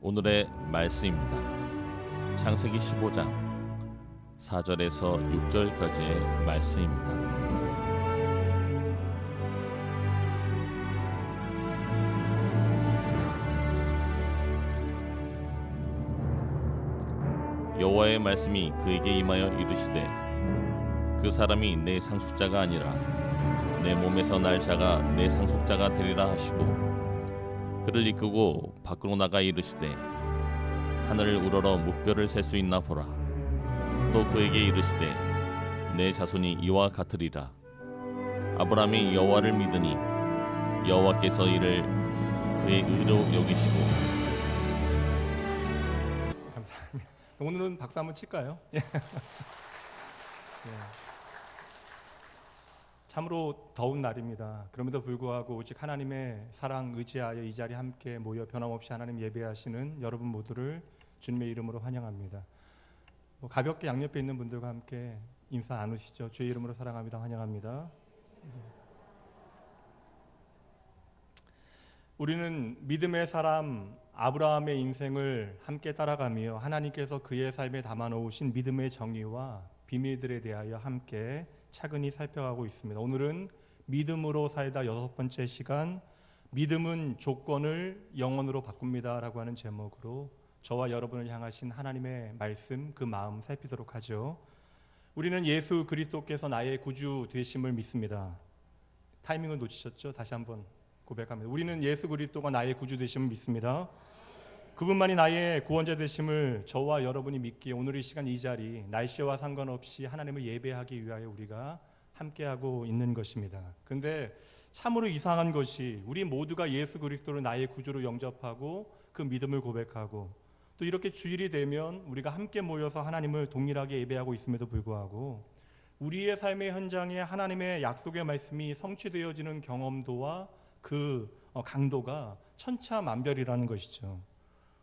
오늘의 말씀입니다. 창세기 15장 4절에서 6절까지의 말씀입니다. 여호와의 말씀이 그에게 임하여 이르시되 그 사람이 내 상속자가 아니라 내 몸에서 날 자가 내 상속자가 되리라 하시고 그를 이끄고 밖으로 나가 이르시되 하늘을 우러러 무뼈를 셀 수 있나 보라. 또 그에게 이르시되 내 자손이 이와 같으리라. 아브라함이 여호와를 믿으니 여호와께서 이를 그의 의로 여기시고. 감사합니다. 오늘은 박수 한번 칠까요? 참으로 더운 날입니다. 그럼에도 불구하고 오직 하나님의 사랑 의지하여 이 자리에 함께 모여 변함없이 하나님 예배하시는 여러분 모두를 주님의 이름으로 환영합니다. 가볍게 양옆에 있는 분들과 함께 인사 나누시죠. 주의 이름으로 사랑합니다. 환영합니다. 우리는 믿음의 사람 아브라함의 인생을 함께 따라가며 하나님께서 그의 삶에 담아놓으신 믿음의 정의와 비밀들에 대하여 함께 차근히 살펴가고 있습니다. 오늘은 믿음으로 살다 6번째 시간, 믿음은 조건을 영원으로 바꿉니다 라고 하는 제목으로 저와 여러분을 향하신 하나님의 말씀, 그 마음 살피도록 하죠. 우리는 예수 그리스도께서 나의 구주 되심을 믿습니다. 타이밍을 놓치셨죠? 다시 한번 고백합니다. 우리는 예수 그리스도가 나의 구주 되심을 믿습니다. 그분만이 나의 구원자 되심을 저와 여러분이 믿기에 오늘 이 시간 이 자리 날씨와 상관없이 하나님을 예배하기 위하여 우리가 함께하고 있는 것입니다. 그런데 참으로 이상한 것이 우리 모두가 예수 그리스도를 나의 구주로 영접하고 그 믿음을 고백하고 또 이렇게 주일이 되면 우리가 함께 모여서 하나님을 동일하게 예배하고 있음에도 불구하고 우리의 삶의 현장에 하나님의 약속의 말씀이 성취되어지는 경험도와 그 강도가 천차만별이라는 것이죠.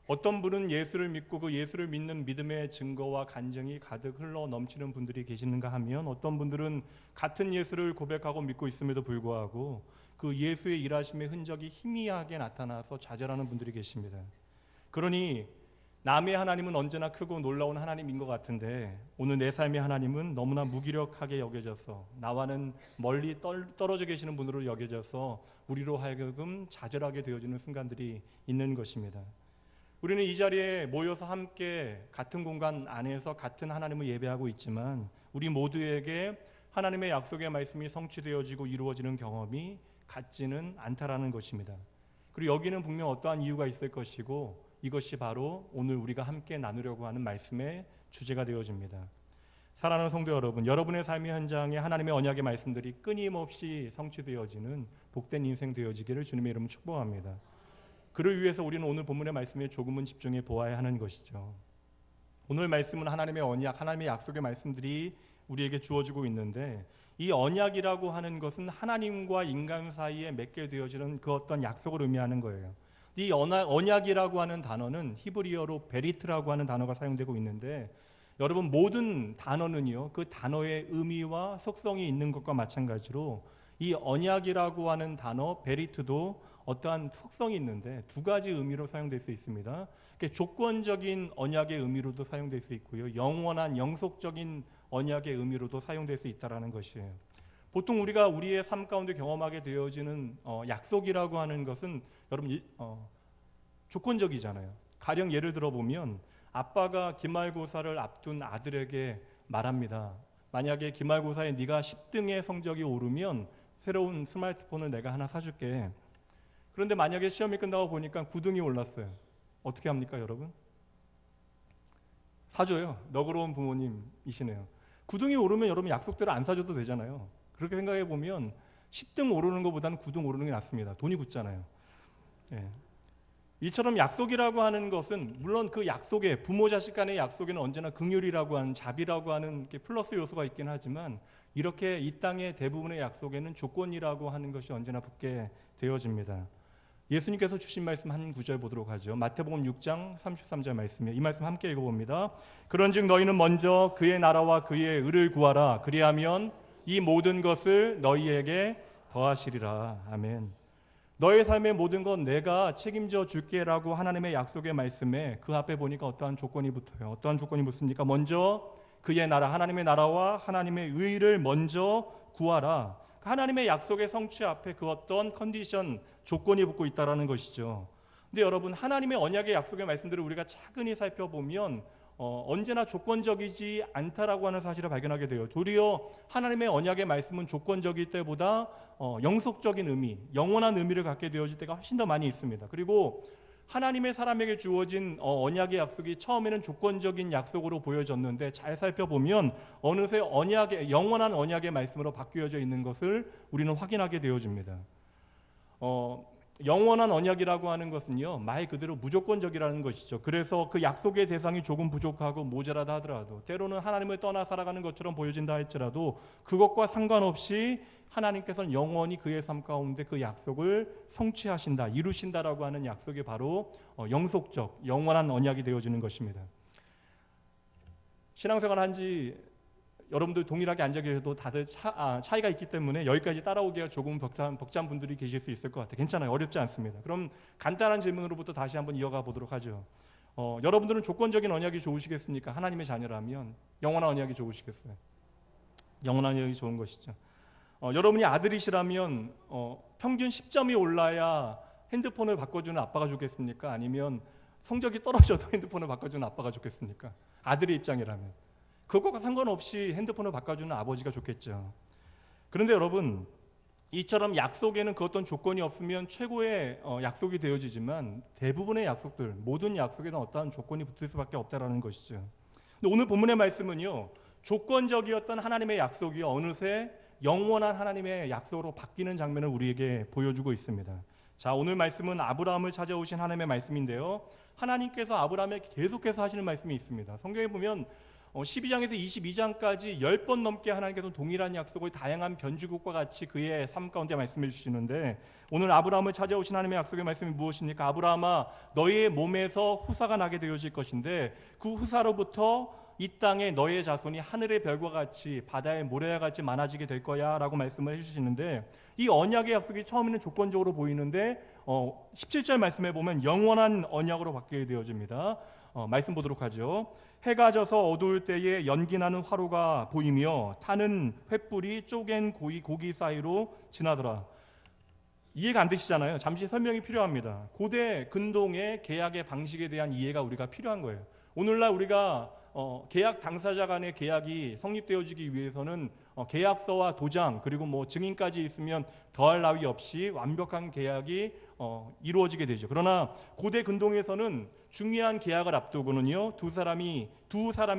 어떤 분은 예수를 믿고 그 예수를 믿는 믿음의 증거와 간증이 가득 흘러 넘치는 분들이 계시는가 하면 어떤 분들은 같은 예수를 고백하고 믿고 있음에도 불구하고 그 예수의 일하심의 흔적이 희미하게 나타나서 좌절하는 분들이 계십니다. 그러니 남의 하나님은 언제나 크고 놀라운 하나님인 것 같은데 오늘 내 삶의 하나님은 너무나 무기력하게 여겨져서 나와는 멀리 떨어져 계시는 분으로 여겨져서 우리로 하여금 좌절하게 되어지는 순간들이 있는 것입니다. 우리는 이 자리에 모여서 함께 같은 공간 안에서 같은 하나님을 예배하고 있지만 우리 모두에게 하나님의 약속의 말씀이 성취되어지고 이루어지는 경험이 같지는 않다라는 것입니다. 그리고 여기는 분명 어떠한 이유가 있을 것이고 이것이 바로 오늘 우리가 함께 나누려고 하는 말씀의 주제가 되어집니다. 사랑하는 성도 여러분, 여러분의 삶의 현장에 하나님의 언약의 말씀들이 끊임없이 성취되어지는 복된 인생 되어지기를 주님의 이름으로 축복합니다. 그를 위해서 우리는 오늘 본문의 말씀에 조금은 집중해 보아야 하는 것이죠. 오늘 말씀은 하나님의 언약, 하나님의 약속의 말씀들이 우리에게 주어지고 있는데 이 언약이라고 하는 것은 하나님과 인간 사이에 맺게 되어지는 그 어떤 약속을 의미하는 거예요. 이 언약이라고 하는 단어는 히브리어로 베리트라고 하는 단어가 사용되고 있는데 여러분 모든 단어는요 그 단어의 의미와 속성이 있는 것과 마찬가지로 이 언약이라고 하는 단어 베리트도 어떠한 속성이 있는데 두 가지 의미로 사용될 수 있습니다. 조건적인 언약의 의미로도 사용될 수 있고요. 영원한 영속적인 언약의 의미로도 사용될 수 있다는 것이에요. 보통 우리가 우리의 삶 가운데 경험하게 되어지는 약속이라고 하는 것은 여러분 조건적이잖아요. 가령 예를 들어보면 아빠가 기말고사를 앞둔 아들에게 말합니다. 만약에 기말고사에 네가 10등의 성적이 오르면 새로운 스마트폰을 내가 하나 사줄게. 그런데 만약에 시험이 끝나고 보니까 9등이 올랐어요. 어떻게 합니까 여러분? 사줘요. 너그러운 부모님이시네요. 9등이 오르면 여러분 약속대로 안 사줘도 되잖아요. 그렇게 생각해 보면 10등 오르는 것보다는 9등 오르는 게 낫습니다. 돈이 붙잖아요. 이처럼 약속이라고 하는 것은 물론 그 약속에 부모 자식 간의 약속에는 언제나 긍휼이라고 하는 자비라고 하는 플러스 요소가 있긴 하지만 이렇게 이 땅의 대부분의 약속에는 조건이라고 하는 것이 언제나 붙게 되어집니다. 예수님께서 주신 말씀 한 구절 보도록 하죠. 마태복음 6장 33절 말씀이에요. 이 말씀 함께 읽어봅니다. 그런즉 너희는 먼저 그의 나라와 그의 의를 구하라. 그리하면 이 모든 것을 너희에게 더하시리라. 아멘. 너의 삶의 모든 건 내가 책임져 줄게라고 하나님의 약속의 말씀에 그 앞에 보니까 어떠한 조건이 붙어요. 어떠한 조건이 붙습니까? 먼저 그의 나라, 하나님의 나라와 하나님의 의를 먼저 구하라. 하나님의 약속의 성취 앞에 그 어떤 컨디션, 조건이 붙고 있다는 것이죠. 근데 여러분, 하나님의 언약의 약속의 말씀들을 우리가 차근히 살펴보면 언제나 조건적이지 않다라고 하는 사실을 발견하게 돼요. 도리어 하나님의 언약의 말씀은 조건적일 때보다 영속적인 의미, 영원한 의미를 갖게 되어질 때가 훨씬 더 많이 있습니다. 그리고 하나님의 사람에게 주어진 언약의 약속이 처음에는 조건적인 약속으로 보여졌는데 잘 살펴보면 어느새 영원한 언약의 말씀으로 바뀌어져 있는 것을 우리는 확인하게 되어집니다. 영원한 언약이라고 하는 것은요, 말 그대로 무조건적이라는 것이죠. 그래서 그 약속의 대상이 조금 부족하고 모자라다 하더라도, 때로는 하나님을 떠나 살아가는 것처럼 보여진다 할지라도 그것과 상관없이 하나님께서는 영원히 그의 삶 가운데 그 약속을 성취하신다, 이루신다라고 하는 약속이 바로 영속적, 영원한 언약이 되어지는 것입니다. 신앙생활 한지 여러분들 동일하게 앉아 계셔도 다들 차이가 있기 때문에 여기까지 따라오기가 조금 벅찬 분들이 계실 수 있을 것 같아요. 괜찮아요. 어렵지 않습니다. 그럼 간단한 질문으로부터 다시 한번 이어가 보도록 하죠. 여러분들은 조건적인 언약이 좋으시겠습니까? 하나님의 자녀라면. 영원한 언약이 좋으시겠어요? 영원한 언약이 좋은 것이죠. 여러분이 아들이시라면 평균 10점이 올라야 핸드폰을 바꿔주는 아빠가 좋겠습니까? 아니면 성적이 떨어져도 핸드폰을 바꿔주는 아빠가 좋겠습니까? 아들의 입장이라면. 그것과 상관없이 핸드폰을 바꿔주는 아버지가 좋겠죠. 그런데 여러분, 이처럼 약속에는 그 어떤 조건이 없으면 최고의 약속이 되어지지만 대부분의 약속들, 모든 약속에는 어떠한 조건이 붙을 수밖에 없다는 것이죠. 근데 오늘 본문의 말씀은요, 조건적이었던 하나님의 약속이 어느새 영원한 하나님의 약속으로 바뀌는 장면을 우리에게 보여주고 있습니다. 자, 오늘 말씀은 아브라함을 찾아오신 하나님의 말씀인데요, 하나님께서 아브라함에게 계속해서 하시는 말씀이 있습니다. 성경에 보면 12장에서 22장까지 10번 넘게 하나님께서 동일한 약속을 다양한 변주국과 같이 그의 삶 가운데 말씀해 주시는데, 오늘 아브라함을 찾아오신 하나님의 약속의 말씀이 무엇입니까? 아브라함아, 너의 몸에서 후사가 나게 되어질 것인데 그 후사로부터 이 땅에 너의 자손이 하늘의 별과 같이 바다의 모래와 같이 많아지게 될 거야 라고 말씀을 해주시는데, 이 언약의 약속이 처음에는 조건적으로 보이는데 17절 말씀에 보면 영원한 언약으로 바뀌게 되어집니다. 말씀 보도록 하죠. 해가 져서 어두울 때에 연기나는 화로가 보이며 타는 횃불이 쪼갠 고기 사이로 지나더라. 이해가 안 되시잖아요. 잠시 설명이 필요합니다. 고대 근동의 계약의 방식에 대한 이해가 우리가 필요한 거예요. 오늘날 우리가 계약 당사자 간의 계약이 성립되어지기 위해서는 계약서와 도장 그리고 증인까지 있으면 더할 나위 없이 완벽한 계약이 이루어지게 되죠. 그러나 고대 근동에서는 중요한 계약을 앞두고는요, 두 사람의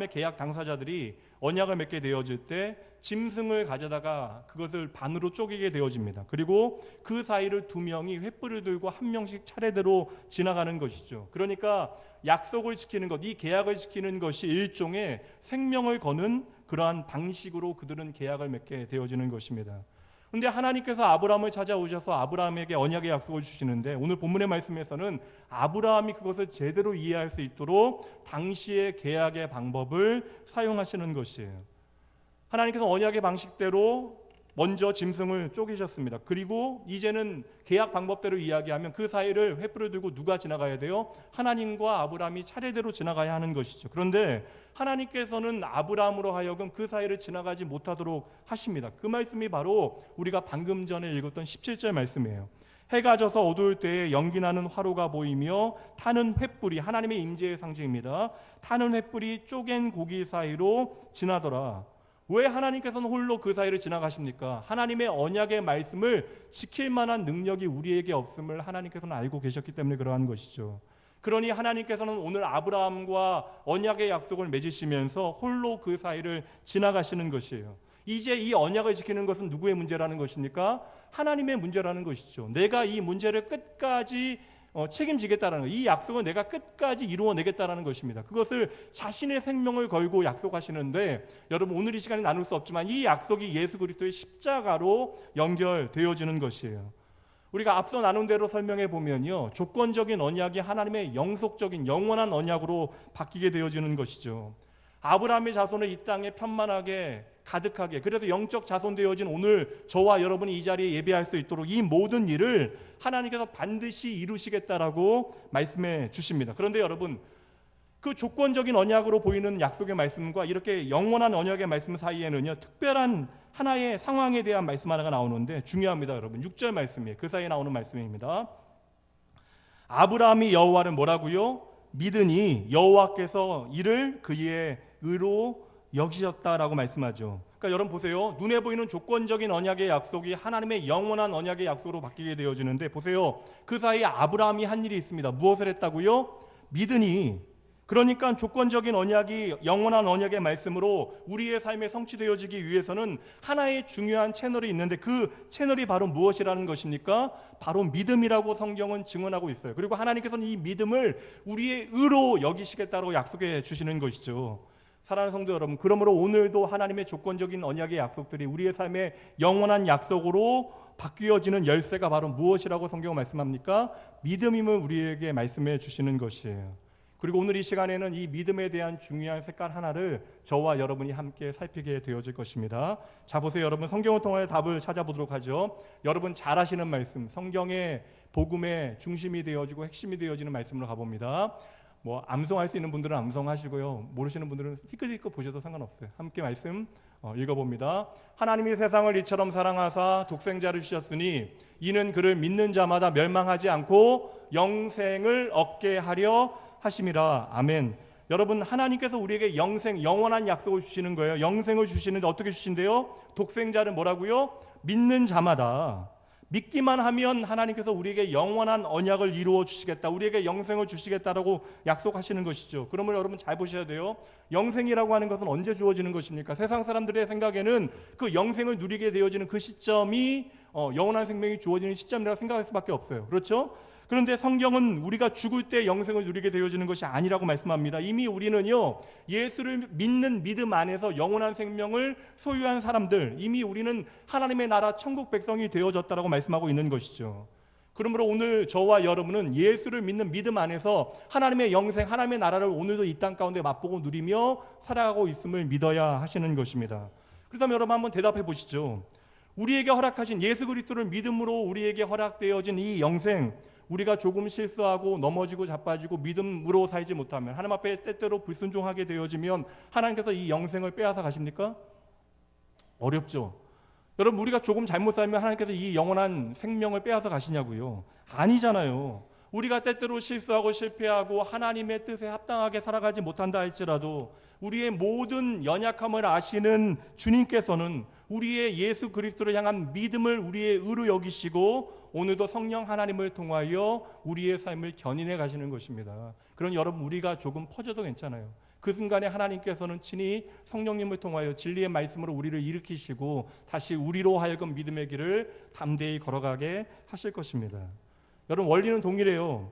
계약 당사자들이 언약을 맺게 되어질 때 짐승을 가져다가 그것을 반으로 쪼개게 되어집니다. 그리고 그 사이를 두 명이 횃불을 들고 한 명씩 차례대로 지나가는 것이죠. 그러니까 약속을 지키는 것, 이 계약을 지키는 것이 일종의 생명을 거는 그러한 방식으로 그들은 계약을 맺게 되어지는 것입니다. 그런데 하나님께서 아브라함을 찾아오셔서 아브라함에게 언약의 약속을 주시는데, 오늘 본문의 말씀에서는 아브라함이 그것을 제대로 이해할 수 있도록 당시의 계약의 방법을 사용하시는 것이에요. 하나님께서 언약의 방식대로 먼저 짐승을 쪼개셨습니다. 그리고 이제는 계약 방법대로 이야기하면 그 사이를 횃불을 들고 누가 지나가야 돼요? 하나님과 아브라함이 차례대로 지나가야 하는 것이죠. 그런데 하나님께서는 아브라함으로 하여금 그 사이를 지나가지 못하도록 하십니다. 그 말씀이 바로 우리가 방금 전에 읽었던 17절 말씀이에요. 해가 져서 어두울 때에 연기나는 화로가 보이며 타는 횃불이, 하나님의 임재의 상징입니다. 타는 횃불이 쪼갠 고기 사이로 지나더라. 왜 하나님께서는 홀로 그 사이를 지나가십니까? 하나님의 언약의 말씀을 지킬 만한 능력이 우리에게 없음을 하나님께서는 알고 계셨기 때문에 그러한 것이죠. 그러니 하나님께서는 오늘 아브라함과 언약의 약속을 맺으시면서 홀로 그 사이를 지나가시는 것이에요. 이제 이 언약을 지키는 것은 누구의 문제라는 것입니까? 하나님의 문제라는 것이죠. 내가 이 문제를 끝까지 책임지겠다라는 것, 이 약속은 내가 끝까지 이루어내겠다라는 것입니다. 그것을 자신의 생명을 걸고 약속하시는데, 여러분 오늘 이 시간에 나눌 수 없지만 이 약속이 예수 그리스도의 십자가로 연결되어지는 것이에요. 우리가 앞서 나눈 대로 설명해 보면요, 조건적인 언약이 하나님의 영속적인 영원한 언약으로 바뀌게 되어지는 것이죠. 아브라함의 자손을 이 땅에 편만하게 가득하게, 그래서 영적 자손 되어진 오늘 저와 여러분이 이 자리에 예배할 수 있도록 이 모든 일을 하나님께서 반드시 이루시겠다라고 말씀해 주십니다. 그런데 여러분, 그 조건적인 언약으로 보이는 약속의 말씀과 이렇게 영원한 언약의 말씀 사이에는요, 특별한 하나의 상황에 대한 말씀 하나가 나오는데 중요합니다. 여러분, 6절 말씀이에요. 그 사이에 나오는 말씀입니다. 아브라함이 여호와를 뭐라고요? 믿으니 여호와께서 이를 그의 의로 여기셨다라고 말씀하죠. 그러니까 여러분 보세요. 눈에 보이는 조건적인 언약의 약속이 하나님의 영원한 언약의 약속으로 바뀌게 되어지는데, 보세요. 그 사이에 아브라함이 한 일이 있습니다. 무엇을 했다고요? 믿으니. 그러니까 조건적인 언약이 영원한 언약의 말씀으로 우리의 삶에 성취되어지기 위해서는 하나의 중요한 채널이 있는데, 그 채널이 바로 무엇이라는 것입니까? 바로 믿음이라고 성경은 증언하고 있어요. 그리고 하나님께서는 이 믿음을 우리의 의로 여기시겠다고 약속해 주시는 것이죠. 사랑하는 성도 여러분, 그러므로 오늘도 하나님의 조건적인 언약의 약속들이 우리의 삶의 영원한 약속으로 바뀌어지는 열쇠가 바로 무엇이라고 성경은 말씀합니까? 믿음임을 우리에게 말씀해 주시는 것이에요. 그리고 오늘 이 시간에는 이 믿음에 대한 중요한 색깔 하나를 저와 여러분이 함께 살피게 되어질 것입니다. 자, 보세요. 여러분, 성경을 통해 답을 찾아보도록 하죠. 여러분 잘 아시는 말씀, 성경의 복음의 중심이 되어지고 핵심이 되어지는 말씀으로 가봅니다. 암송할 수 있는 분들은 암송하시고요, 모르시는 분들은 희끗희끗 보셔도 상관없어요. 함께 말씀 읽어봅니다. 하나님이 세상을 이처럼 사랑하사 독생자를 주셨으니 이는 그를 믿는 자마다 멸망하지 않고 영생을 얻게 하려 하심이라. 아멘. 여러분, 하나님께서 우리에게 영원한 약속을 주시는 거예요. 영생을 주시는데 어떻게 주신대요? 독생자를 뭐라고요? 믿는 자마다. 믿기만 하면 하나님께서 우리에게 영원한 언약을 이루어 주시겠다, 우리에게 영생을 주시겠다라고 약속하시는 것이죠. 그러면 여러분 잘 보셔야 돼요. 영생이라고 하는 것은 언제 주어지는 것입니까? 세상 사람들의 생각에는 그 영생을 누리게 되어지는 그 시점이 영원한 생명이 주어지는 시점이라고 생각할 수밖에 없어요. 그렇죠? 그런데 성경은 우리가 죽을 때 영생을 누리게 되어지는 것이 아니라고 말씀합니다. 이미 우리는요, 예수를 믿는 믿음 안에서 영원한 생명을 소유한 사람들, 이미 우리는 하나님의 나라 천국 백성이 되어졌다라고 말씀하고 있는 것이죠. 그러므로 오늘 저와 여러분은 예수를 믿는 믿음 안에서 하나님의 영생, 하나님의 나라를 오늘도 이 땅 가운데 맛보고 누리며 살아가고 있음을 믿어야 하시는 것입니다. 그렇다면 여러분 한번 대답해 보시죠. 우리에게 허락하신 예수 그리스도를 믿음으로 우리에게 허락되어진 이 영생, 우리가 조금 실수하고 넘어지고 자빠지고 믿음으로 살지 못하면, 하나님 앞에 때때로 불순종하게 되어지면 하나님께서 이 영생을 빼앗아 가십니까? 어렵죠. 여러분, 우리가 조금 잘못 살면 하나님께서 이 영원한 생명을 빼앗아 가시냐고요? 아니잖아요. 우리가 때때로 실수하고 실패하고 하나님의 뜻에 합당하게 살아가지 못한다 할지라도 우리의 모든 연약함을 아시는 주님께서는 우리의 예수 그리스도를 향한 믿음을 우리의 의로 여기시고 오늘도 성령 하나님을 통하여 우리의 삶을 견인해 가시는 것입니다. 그런 여러분, 우리가 조금 퍼져도 괜찮아요. 그 순간에 하나님께서는 친히 성령님을 통하여 진리의 말씀으로 우리를 일으키시고 다시 우리로 하여금 믿음의 길을 담대히 걸어가게 하실 것입니다. 여러분, 원리는 동일해요.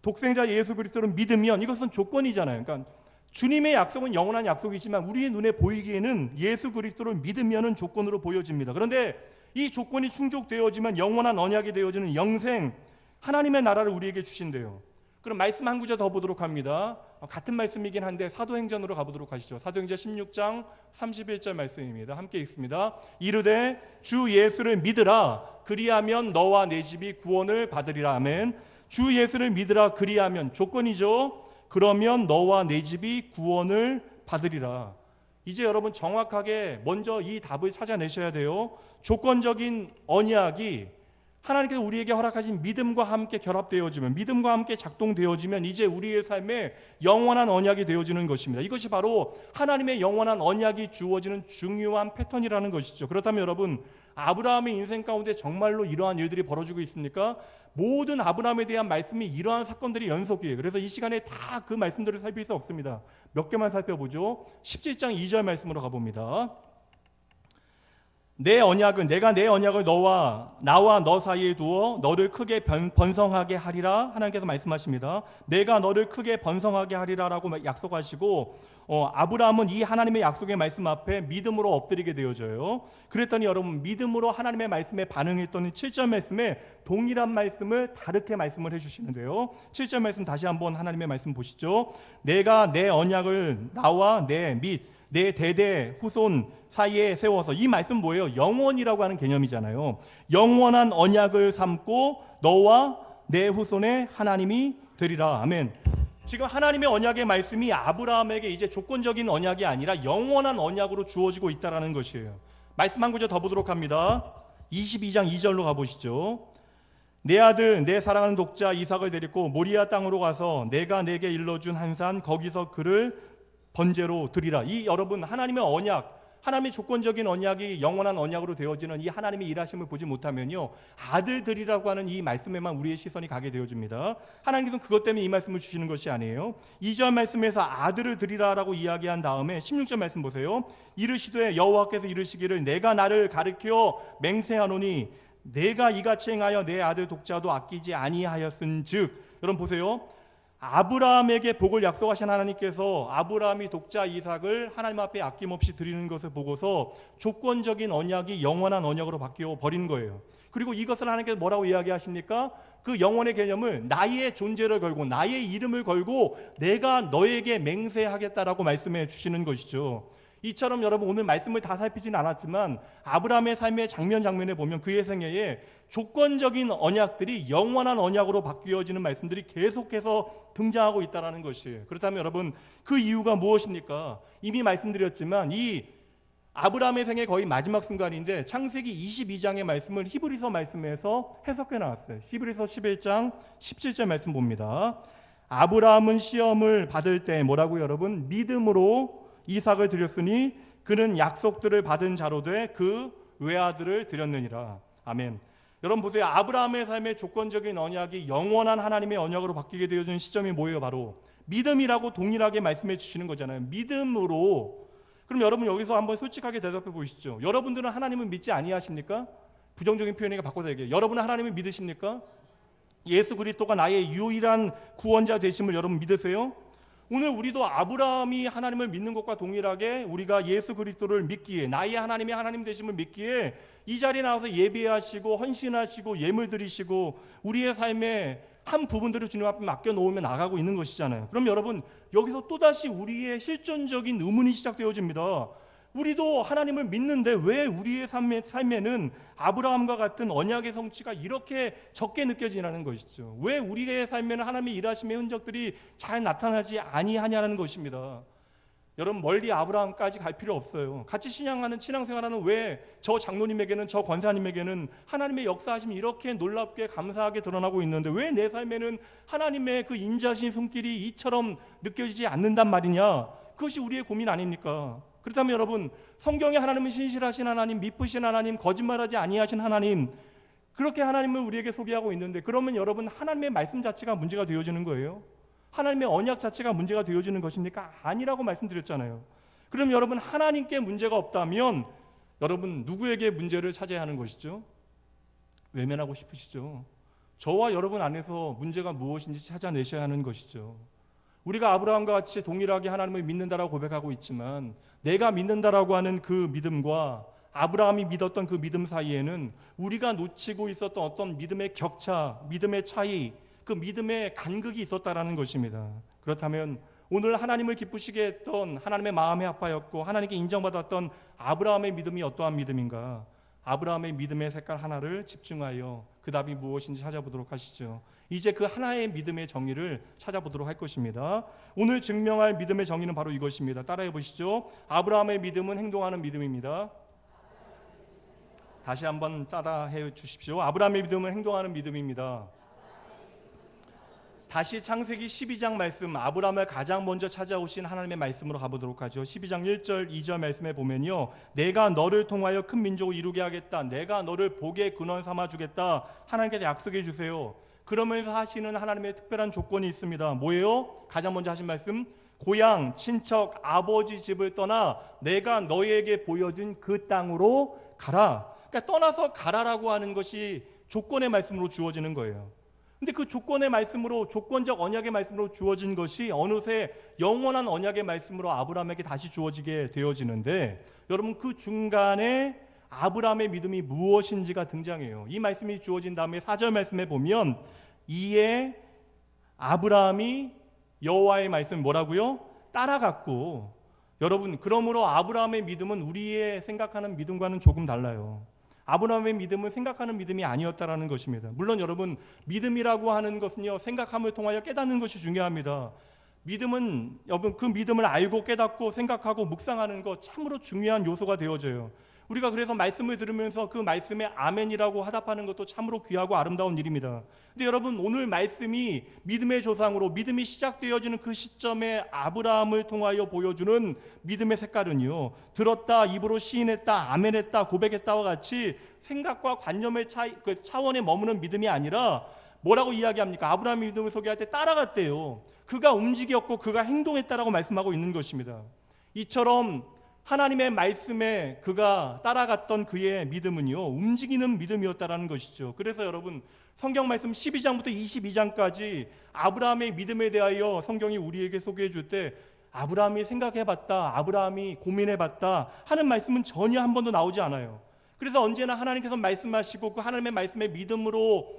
독생자 예수 그리스도를 믿으면 이것은 조건이잖아요. 그러니까 주님의 약속은 영원한 약속이지만 우리의 눈에 보이기에는 예수 그리스도를 믿으면은 조건으로 보여집니다. 그런데 이 조건이 충족되어지면 영원한 언약이 되어지는 영생, 하나님의 나라를 우리에게 주신대요. 그럼 말씀 한 구절 더 보도록 합니다. 같은 말씀이긴 한데 사도행전으로 가보도록 하시죠. 사도행전 16장 31절 말씀입니다. 함께 읽습니다. 이르되 주 예수를 믿으라, 그리하면 너와 내 집이 구원을 받으리라. 아멘. 주 예수를 믿으라, 그리하면 조건이죠. 그러면 너와 내 집이 구원을 받으리라. 이제 여러분 정확하게 먼저 이 답을 찾아내셔야 돼요. 조건적인 언약이 하나님께서 우리에게 허락하신 믿음과 함께 결합되어지면, 믿음과 함께 작동되어지면 이제 우리의 삶에 영원한 언약이 되어지는 것입니다. 이것이 바로 하나님의 영원한 언약이 주어지는 중요한 패턴이라는 것이죠. 그렇다면 여러분, 아브라함의 인생 가운데 정말로 이러한 일들이 벌어지고 있습니까? 모든 아브라함에 대한 말씀이 이러한 사건들이 연속이에요. 그래서 이 시간에 다 그 말씀들을 살필 수 없습니다. 몇 개만 살펴보죠. 17장 2절 말씀으로 가봅니다. 내가 내 언약을 나와 너 사이에 두어 너를 크게 번성하게 하리라. 하나님께서 말씀하십니다. 내가 너를 크게 번성하게 하리라라고 약속하시고 아브라함은 이 하나님의 약속의 말씀 앞에 믿음으로 엎드리게 되어져요. 그랬더니 여러분, 믿음으로 하나님의 말씀에 반응했더니 7절 말씀에 동일한 말씀을 다르게 말씀을 해주시는데요. 7절 말씀 다시 한번 하나님의 말씀 보시죠. 내가 내 언약을 나와 내 대대 후손 사이에 세워서, 이 말씀 뭐예요? 영원이라고 하는 개념이잖아요. 영원한 언약을 삼고 너와 내 후손의 하나님이 되리라. 아멘. 지금 하나님의 언약의 말씀이 아브라함에게 이제 조건적인 언약이 아니라 영원한 언약으로 주어지고 있다는 것이에요. 말씀 한 구절 더 보도록 합니다. 22장 2절로 가보시죠. 내 아들 내 사랑하는 독자 이삭을 데리고 모리아 땅으로 가서 내가 내게 일러준 한 산 거기서 그를 번제로 드리라. 이 여러분, 하나님의 언약, 하나님의 조건적인 언약이 영원한 언약으로 되어지는 이 하나님의 일하심을 보지 못하면요, 아들들이라고 하는 이 말씀에만 우리의 시선이 가게 되어집니다. 하나님께서는 그것 때문에 이 말씀을 주시는 것이 아니에요. 2절 말씀에서 아들을 드리라라고 이야기한 다음에 16절 말씀 보세요. 이르시되 여호와께서 이르시기를 내가 나를 가리켜 맹세하노니 내가 이같이 행하여 내 아들 독자도 아끼지 아니하였은즉. 여러분 보세요. 아브라함에게 복을 약속하신 하나님께서 아브라함이 독자 이삭을 하나님 앞에 아낌없이 드리는 것을 보고서 조건적인 언약이 영원한 언약으로 바뀌어 버린 거예요. 그리고 이것을 하나님께서 뭐라고 이야기하십니까? 그 영원의 개념을 나의 존재를 걸고 나의 이름을 걸고 내가 너에게 맹세하겠다라고 말씀해 주시는 것이죠. 이처럼 여러분, 오늘 말씀을 다 살피지는 않았지만 아브라함의 삶의 장면에 보면 그의 생애에 조건적인 언약들이 영원한 언약으로 바뀌어지는 말씀들이 계속해서 등장하고 있다는 것이에요. 그렇다면 여러분, 그 이유가 무엇입니까? 이미 말씀드렸지만 이 아브라함의 생애 거의 마지막 순간인데 창세기 22장의 말씀을 히브리서 말씀에서 해석해 나왔어요. 히브리서 11장 17절 말씀 봅니다. 아브라함은 시험을 받을 때 뭐라고 여러분? 믿음으로 이삭을 드렸으니 그는 약속들을 받은 자로 돼 그 외아들을 드렸느니라. 아멘. 여러분 보세요. 아브라함의 삶의 조건적인 언약이 영원한 하나님의 언약으로 바뀌게 되어진 시점이 뭐예요? 바로 믿음이라고 동일하게 말씀해 주시는 거잖아요. 믿음으로. 그럼 여러분 여기서 한번 솔직하게 대답해 보시죠. 여러분들은 하나님을 믿지 아니하십니까? 부정적인 표현이니까 바꿔서 얘기해요. 여러분은 하나님을 믿으십니까? 예수 그리스도가 나의 유일한 구원자 되심을 여러분 믿으세요? 오늘 우리도 아브라함이 하나님을 믿는 것과 동일하게 우리가 예수 그리스도를 믿기에, 나의 하나님이 하나님 되심을 믿기에 이 자리에 나와서 예배하시고 헌신하시고 예물 드리시고 우리의 삶의 한 부분들을 주님 앞에 맡겨놓으며 나가고 있는 것이잖아요. 그럼 여러분, 여기서 또다시 우리의 실존적인 의문이 시작되어집니다. 우리도 하나님을 믿는데 왜 우리의 삶에는 아브라함과 같은 언약의 성취가 이렇게 적게 느껴지냐는 것이죠. 왜 우리의 삶에는 하나님의 일하심의 흔적들이 잘 나타나지 아니하냐는 것입니다. 여러분, 멀리 아브라함까지 갈 필요 없어요. 같이 신앙생활하는 왜 저 장로님에게는, 저 권사님에게는 하나님의 역사하심이 이렇게 놀랍게 감사하게 드러나고 있는데 왜 내 삶에는 하나님의 그 인자신 손길이 이처럼 느껴지지 않는단 말이냐? 그것이 우리의 고민 아닙니까? 그렇다면 여러분, 성경에 하나님은 신실하신 하나님, 미쁘신 하나님, 거짓말하지 아니하신 하나님, 그렇게 하나님을 우리에게 소개하고 있는데, 그러면 여러분, 하나님의 말씀 자체가 문제가 되어지는 거예요? 하나님의 언약 자체가 문제가 되어지는 것입니까? 아니라고 말씀드렸잖아요. 그럼 여러분, 하나님께 문제가 없다면 여러분 누구에게 문제를 찾아야 하는 것이죠? 외면하고 싶으시죠? 저와 여러분 안에서 문제가 무엇인지 찾아내셔야 하는 것이죠. 우리가 아브라함과 같이 동일하게 하나님을 믿는다라고 고백하고 있지만 내가 믿는다라고 하는 그 믿음과 아브라함이 믿었던 그 믿음 사이에는 우리가 놓치고 있었던 어떤 믿음의 격차, 믿음의 차이, 그 믿음의 간극이 있었다라는 것입니다. 그렇다면 오늘 하나님을 기쁘시게 했던 하나님의 마음의 아빠였고 하나님께 인정받았던 아브라함의 믿음이 어떠한 믿음인가? 아브라함의 믿음의 색깔 하나를 집중하여 그 답이 무엇인지 찾아보도록 하시죠. 이제 그 하나의 믿음의 정의를 찾아보도록 할 것입니다. 오늘 증명할 믿음의 정의는 바로 이것입니다. 따라해 보시죠. 아브라함의 믿음은 행동하는 믿음입니다. 다시 한번 따라해 주십시오. 아브라함의 믿음은 행동하는 믿음입니다. 다시 창세기 12장 말씀, 아브라함을 가장 먼저 찾아오신 하나님의 말씀으로 가보도록 하죠. 12장 1절 2절 말씀에 보면요, 내가 너를 통하여 큰 민족을 이루게 하겠다, 내가 너를 복의 근원 삼아 주겠다, 하나님께서 약속해 주세요. 그러면서 하시는 하나님의 특별한 조건이 있습니다. 뭐예요? 가장 먼저 하신 말씀, 고향, 친척, 아버지 집을 떠나 내가 너희에게 보여준 그 땅으로 가라. 그러니까 떠나서 가라라고 하는 것이 조건의 말씀으로 주어지는 거예요. 근데 그 조건의 말씀으로, 조건적 언약의 말씀으로 주어진 것이 어느새 영원한 언약의 말씀으로 아브라함에게 다시 주어지게 되어지는데, 여러분 그 중간에 아브라함의 믿음이 무엇인지가 등장해요. 이 말씀이 주어진 다음에 4절 말씀에 보면, 이에 아브라함이 여호와의 말씀 뭐라고요? 따라갔고. 여러분, 그러므로 아브라함의 믿음은 우리의 생각하는 믿음과는 조금 달라요. 아브라함의 믿음은 생각하는 믿음이 아니었다라는 것입니다. 물론 여러분, 믿음이라고 하는 것은요, 생각함을 통하여 깨닫는 것이 중요합니다. 믿음은 여러분, 그 믿음을 알고 깨닫고 생각하고 묵상하는 것 참으로 중요한 요소가 되어져요. 우리가 그래서 말씀을 들으면서 그 말씀에 아멘이라고 화답하는 것도 참으로 귀하고 아름다운 일입니다. 근데 여러분, 오늘 말씀이 믿음의 조상으로 믿음이 시작되어지는 그 시점에 아브라함을 통하여 보여주는 믿음의 색깔은요, 들었다, 입으로 시인했다, 아멘했다, 고백했다와 같이 생각과 관념의 그 차원에 머무는 믿음이 아니라 뭐라고 이야기합니까? 아브라함의 믿음을 소개할 때 따라갔대요. 그가 움직였고 그가 행동했다라고 말씀하고 있는 것입니다. 이처럼 하나님의 말씀에 그가 따라갔던 그의 믿음은요, 움직이는 믿음이었다라는 것이죠. 그래서 여러분, 성경 말씀 12장부터 22장까지 아브라함의 믿음에 대하여 성경이 우리에게 소개해 줄 때 아브라함이 생각해봤다, 아브라함이 고민해봤다 하는 말씀은 전혀 한 번도 나오지 않아요. 그래서 언제나 하나님께서 말씀하시고 그 하나님의 말씀에 믿음으로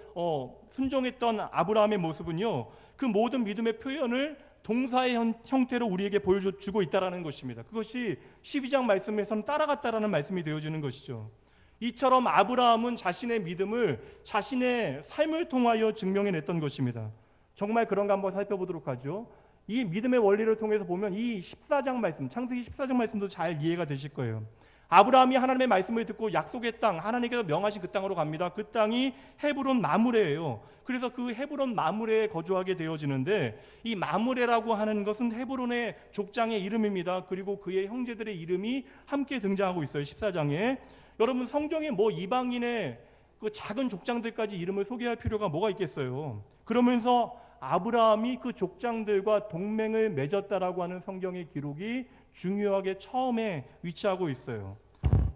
순종했던 아브라함의 모습은요, 그 모든 믿음의 표현을 동사의 형태로 우리에게 보여주고 있다는 것입니다. 그것이 12장 말씀에서는 따라갔다라는 말씀이 되어지는 것이죠. 이처럼 아브라함은 자신의 믿음을 자신의 삶을 통하여 증명해냈던 것입니다. 정말 그런가 한번 살펴보도록 하죠. 이 믿음의 원리를 통해서 보면 이 14장 말씀, 창세기 14장 말씀도 잘 이해가 되실 거예요. 아브라함이 하나님의 말씀을 듣고 약속의 땅, 하나님께서 명하신 그 땅으로 갑니다. 그 땅이 헤브론 마므레예요. 그래서 그 헤브론 마므레에 거주하게 되어지는데, 이 마므레라고 하는 것은 헤브론의 족장의 이름입니다. 그리고 그의 형제들의 이름이 함께 등장하고 있어요, 14장에. 여러분, 성경에 뭐 이방인의 그 작은 족장들까지 이름을 소개할 필요가 뭐가 있겠어요. 그러면서 아브라함이 그 족장들과 동맹을 맺었다라고 하는 성경의 기록이 중요하게 처음에 위치하고 있어요.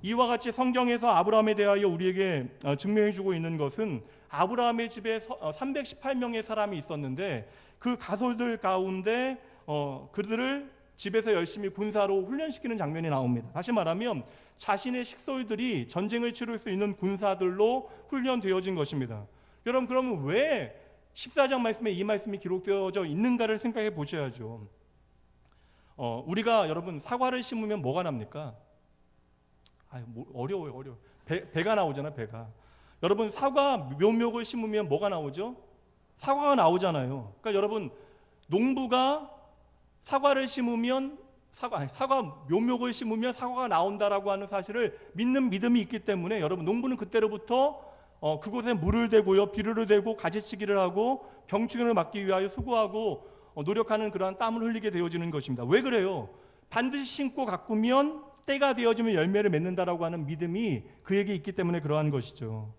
이와 같이 성경에서 아브라함에 대하여 우리에게 증명해 주고 있는 것은, 아브라함의 집에 318명의 사람이 있었는데 그 가솔들 가운데 그들을 집에서 열심히 군사로 훈련시키는 장면이 나옵니다. 다시 말하면 자신의 식솔들이 전쟁을 치를 수 있는 군사들로 훈련되어진 것입니다. 여러분, 그러면 왜 14장 말씀에 이 말씀이 기록되어져 있는가를 생각해 보셔야죠. 우리가 여러분 사과를 심으면 뭐가 납니까? 어려워요. 배가 나오잖아, 배가. 여러분, 사과 묘목을 심으면 뭐가 나오죠? 사과가 나오잖아요. 그러니까 여러분, 농부가 사과를 심으면 사과 묘목을 심으면 사과가 나온다라고 하는 사실을 믿는 믿음이 있기 때문에, 여러분, 농부는 그때로부터 그곳에 물을 대고요, 비료를 대고 가지치기를 하고 병충해를 막기 위하여 수고하고 노력하는 그러한 땀을 흘리게 되어지는 것입니다. 왜 그래요? 반드시 심고 가꾸면 때가 되어지면 열매를 맺는다라고 하는 믿음이 그에게 있기 때문에 그러한 것이죠.